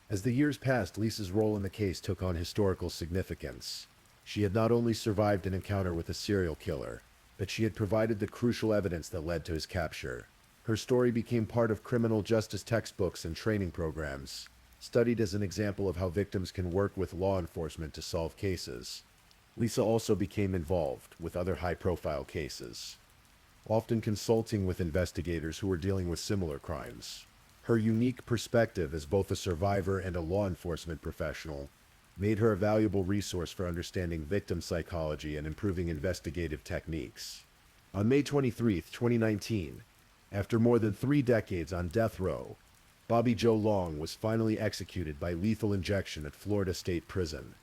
As the years passed, Lisa's role in the case took on historical significance. She had not only survived an encounter with a serial killer, but she had provided the crucial evidence that led to his capture. Her story became part of criminal justice textbooks and training programs, studied as an example of how victims can work with law enforcement to solve cases. Lisa also became involved with other high-profile cases, often consulting with investigators who were dealing with similar crimes. Her unique perspective as both a survivor and a law enforcement professional made her a valuable resource for understanding victim psychology and improving investigative techniques. On May 23, 2019, after more than 3 decades on death row, Bobby Joe Long was finally executed by lethal injection at Florida State Prison.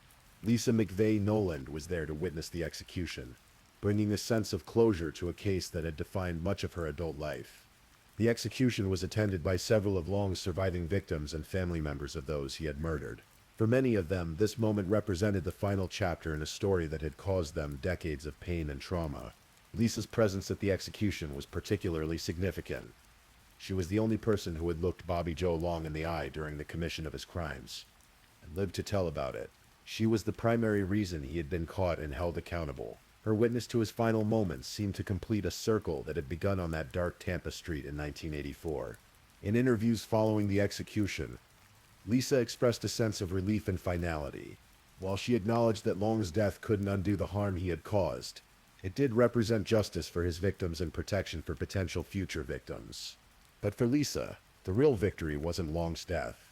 Lisa McVey Noland was there to witness the execution, bringing a sense of closure to a case that had defined much of her adult life. The execution was attended by several of Long's surviving victims and family members of those he had murdered. For many of them, this moment represented the final chapter in a story that had caused them decades of pain and trauma. Lisa's presence at the execution was particularly significant. She was the only person who had looked Bobby Joe Long in the eye during the commission of his crimes, and lived to tell about it. She was the primary reason he had been caught and held accountable. Her witness to his final moments seemed to complete a circle that had begun on that dark Tampa street in 1984. In interviews following the execution, Lisa expressed a sense of relief and finality. While she acknowledged that Long's death couldn't undo the harm he had caused, it did represent justice for his victims and protection for potential future victims. But for Lisa, the real victory wasn't Long's death.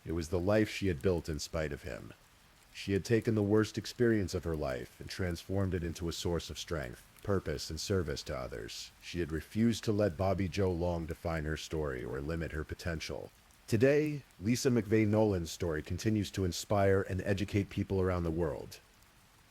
It was the life she had built in spite of him. She had taken the worst experience of her life and transformed it into a source of strength, purpose, and service to others. She had refused to let Bobby Joe Long define her story or limit her potential. Today, Lisa McVey Nolan's story continues to inspire and educate people around the world.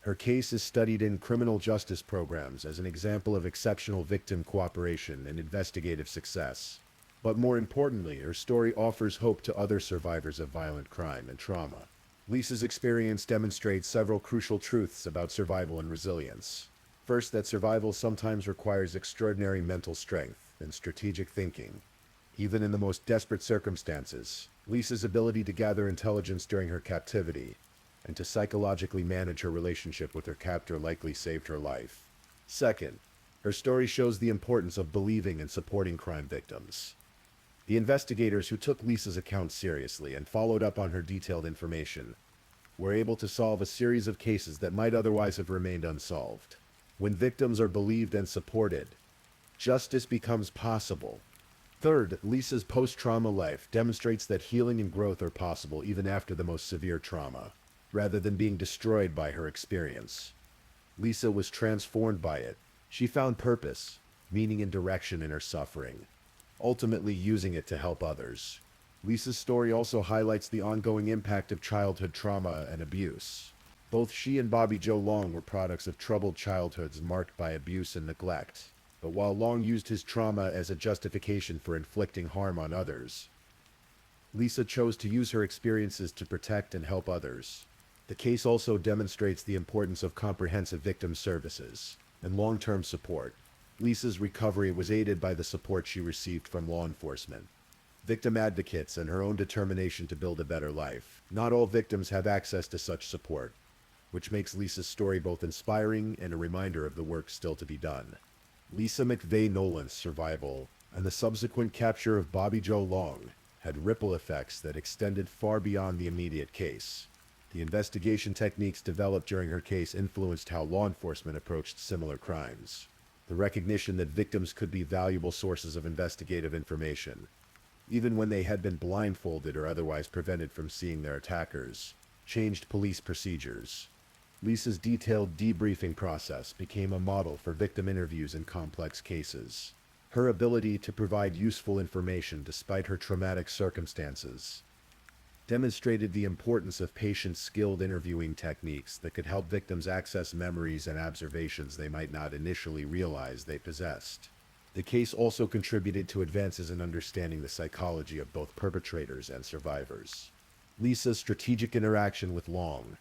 Her case is studied in criminal justice programs as an example of exceptional victim cooperation and investigative success. But more importantly, her story offers hope to other survivors of violent crime and trauma. Lisa's experience demonstrates several crucial truths about survival and resilience. First, that survival sometimes requires extraordinary mental strength and strategic thinking. Even in the most desperate circumstances, Lisa's ability to gather intelligence during her captivity and to psychologically manage her relationship with her captor likely saved her life. Second, her story shows the importance of believing and supporting crime victims. The investigators who took Lisa's account seriously and followed up on her detailed information were able to solve a series of cases that might otherwise have remained unsolved. When victims are believed and supported, justice becomes possible. Third, Lisa's post-trauma life demonstrates that healing and growth are possible even after the most severe trauma, rather than being destroyed by her experience. Lisa was transformed by it. She found purpose, meaning, and direction in her suffering, ultimately using it to help others. Lisa's story also highlights the ongoing impact of childhood trauma and abuse. Both she and Bobby Joe Long were products of troubled childhoods marked by abuse and neglect. But while Long used his trauma as a justification for inflicting harm on others, Lisa chose to use her experiences to protect and help others. The case also demonstrates the importance of comprehensive victim services and long-term support. Lisa's recovery was aided by the support she received from law enforcement, victim advocates, and her own determination to build a better life. Not all victims have access to such support, which makes Lisa's story both inspiring and a reminder of the work still to be done. Lisa McVey Nolan's survival and the subsequent capture of Bobby Joe Long had ripple effects that extended far beyond the immediate case. The investigation techniques developed during her case influenced how law enforcement approached similar crimes. The recognition that victims could be valuable sources of investigative information, even when they had been blindfolded or otherwise prevented from seeing their attackers, changed police procedures. Lisa's detailed debriefing process became a model for victim interviews in complex cases. Her ability to provide useful information despite her traumatic circumstances demonstrated the importance of patient-skilled interviewing techniques that could help victims access memories and observations they might not initially realize they possessed. The case also contributed to advances in understanding the psychology of both perpetrators and survivors. Lisa's strategic interaction with Long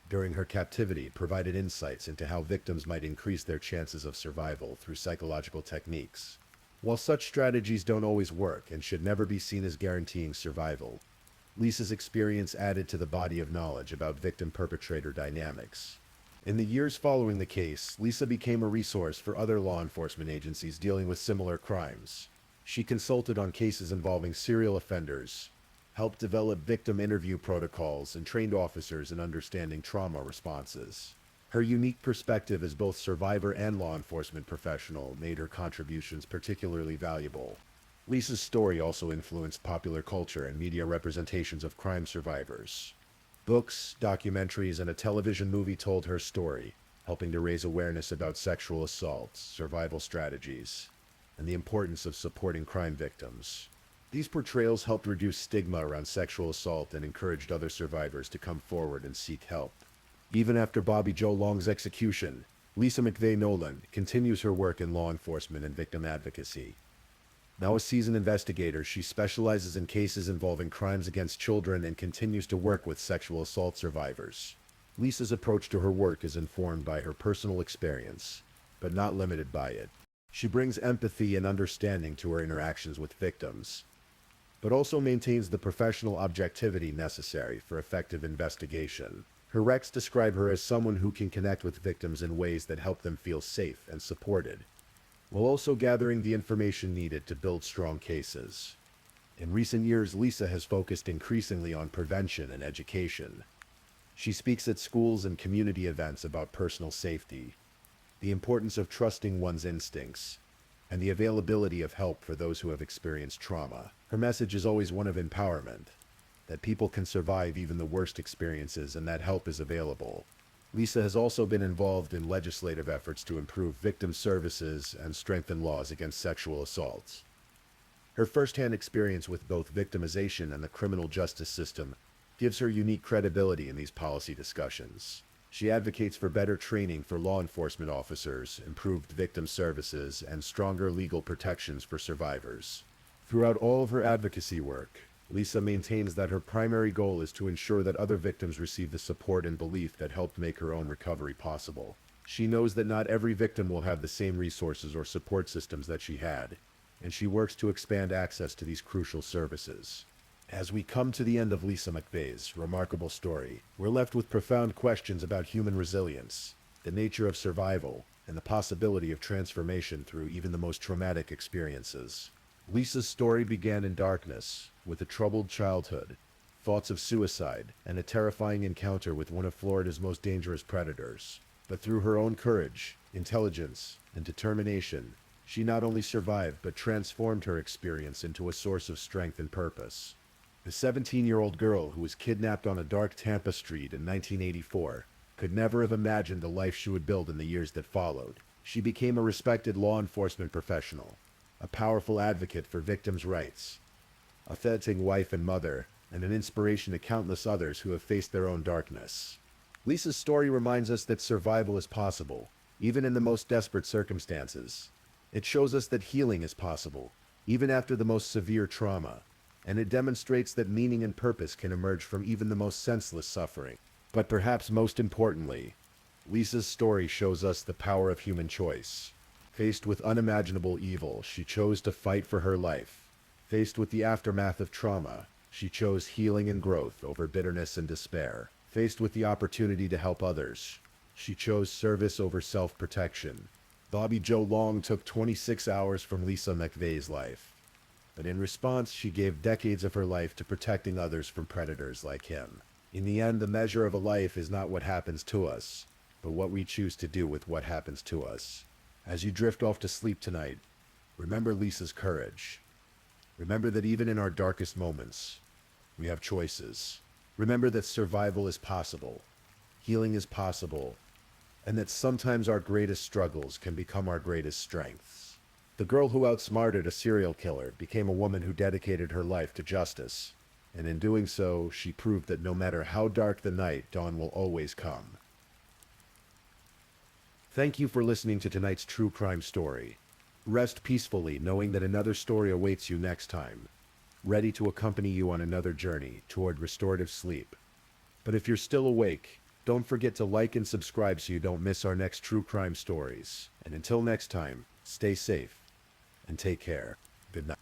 during her captivity provided insights into how victims might increase their chances of survival through psychological techniques. While such strategies don't always work and should never be seen as guaranteeing survival, Lisa's experience added to the body of knowledge about victim-perpetrator dynamics. In the years following the case, Lisa became a resource for other law enforcement agencies dealing with similar crimes. She consulted on cases involving serial offenders, helped develop victim interview protocols, and trained officers in understanding trauma responses. Her unique perspective as both survivor and law enforcement professional made her contributions particularly valuable. Lisa's story also influenced popular culture and media representations of crime survivors. Books, documentaries, and a television movie told her story, helping to raise awareness about sexual assaults, survival strategies, and the importance of supporting crime victims. These portrayals helped reduce stigma around sexual assault and encouraged other survivors to come forward and seek help. Even after Bobby Joe Long's execution, Lisa McVey Nolan continues her work in law enforcement and victim advocacy. Now a seasoned investigator, she specializes in cases involving crimes against children and continues to work with sexual assault survivors. Lisa's approach to her work is informed by her personal experience, but not limited by it. She brings empathy and understanding to her interactions with victims, but also maintains the professional objectivity necessary for effective investigation. Her recs describe her as someone who can connect with victims in ways that help them feel safe and supported, while also gathering the information needed to build strong cases. In recent years, Lisa has focused increasingly on prevention and education. She speaks at schools and community events about personal safety, the importance of trusting one's instincts, and the availability of help for those who have experienced trauma. Her message is always one of empowerment, that people can survive even the worst experiences and that help is available. Lisa has also been involved in legislative efforts to improve victim services and strengthen laws against sexual assaults. Her first-hand experience with both victimization and the criminal justice system gives her unique credibility in these policy discussions. She advocates for better training for law enforcement officers, improved victim services, and stronger legal protections for survivors. Throughout all of her advocacy work, Lisa maintains that her primary goal is to ensure that other victims receive the support and belief that helped make her own recovery possible. She knows that not every victim will have the same resources or support systems that she had, and she works to expand access to these crucial services. As we come to the end of Lisa McVey's remarkable story, we're left with profound questions about human resilience, the nature of survival, and the possibility of transformation through even the most traumatic experiences. Lisa's story began in darkness, with a troubled childhood, thoughts of suicide, and a terrifying encounter with one of Florida's most dangerous predators. But through her own courage, intelligence, and determination, she not only survived but transformed her experience into a source of strength and purpose. The 17-year-old girl who was kidnapped on a dark Tampa street in 1984 could never have imagined the life she would build in the years that followed. She became a respected law enforcement professional, a powerful advocate for victims' rights, a authentic wife and mother, and an inspiration to countless others who have faced their own darkness. Lisa's story reminds us that survival is possible, even in the most desperate circumstances. It shows us that healing is possible, even after the most severe trauma, and it demonstrates that meaning and purpose can emerge from even the most senseless suffering. But perhaps most importantly, Lisa's story shows us the power of human choice. Faced with unimaginable evil, she chose to fight for her life. Faced with the aftermath of trauma, she chose healing and growth over bitterness and despair. Faced with the opportunity to help others, she chose service over self-protection. Bobby Joe Long took 26 hours from Lisa McVey's life, but in response, she gave decades of her life to protecting others from predators like him. In the end, the measure of a life is not what happens to us, but what we choose to do with what happens to us. As you drift off to sleep tonight, remember Lisa's courage. Remember that even in our darkest moments, we have choices. Remember that survival is possible, healing is possible, and that sometimes our greatest struggles can become our greatest strengths. The girl who outsmarted a serial killer became a woman who dedicated her life to justice, and in doing so, she proved that no matter how dark the night, dawn will always come. Thank you for listening to tonight's true crime story. Rest peacefully knowing that another story awaits you next time, ready to accompany you on another journey toward restorative sleep. But if you're still awake, don't forget to like and subscribe so you don't miss our next true crime stories. And until next time, stay safe and take care. Good night.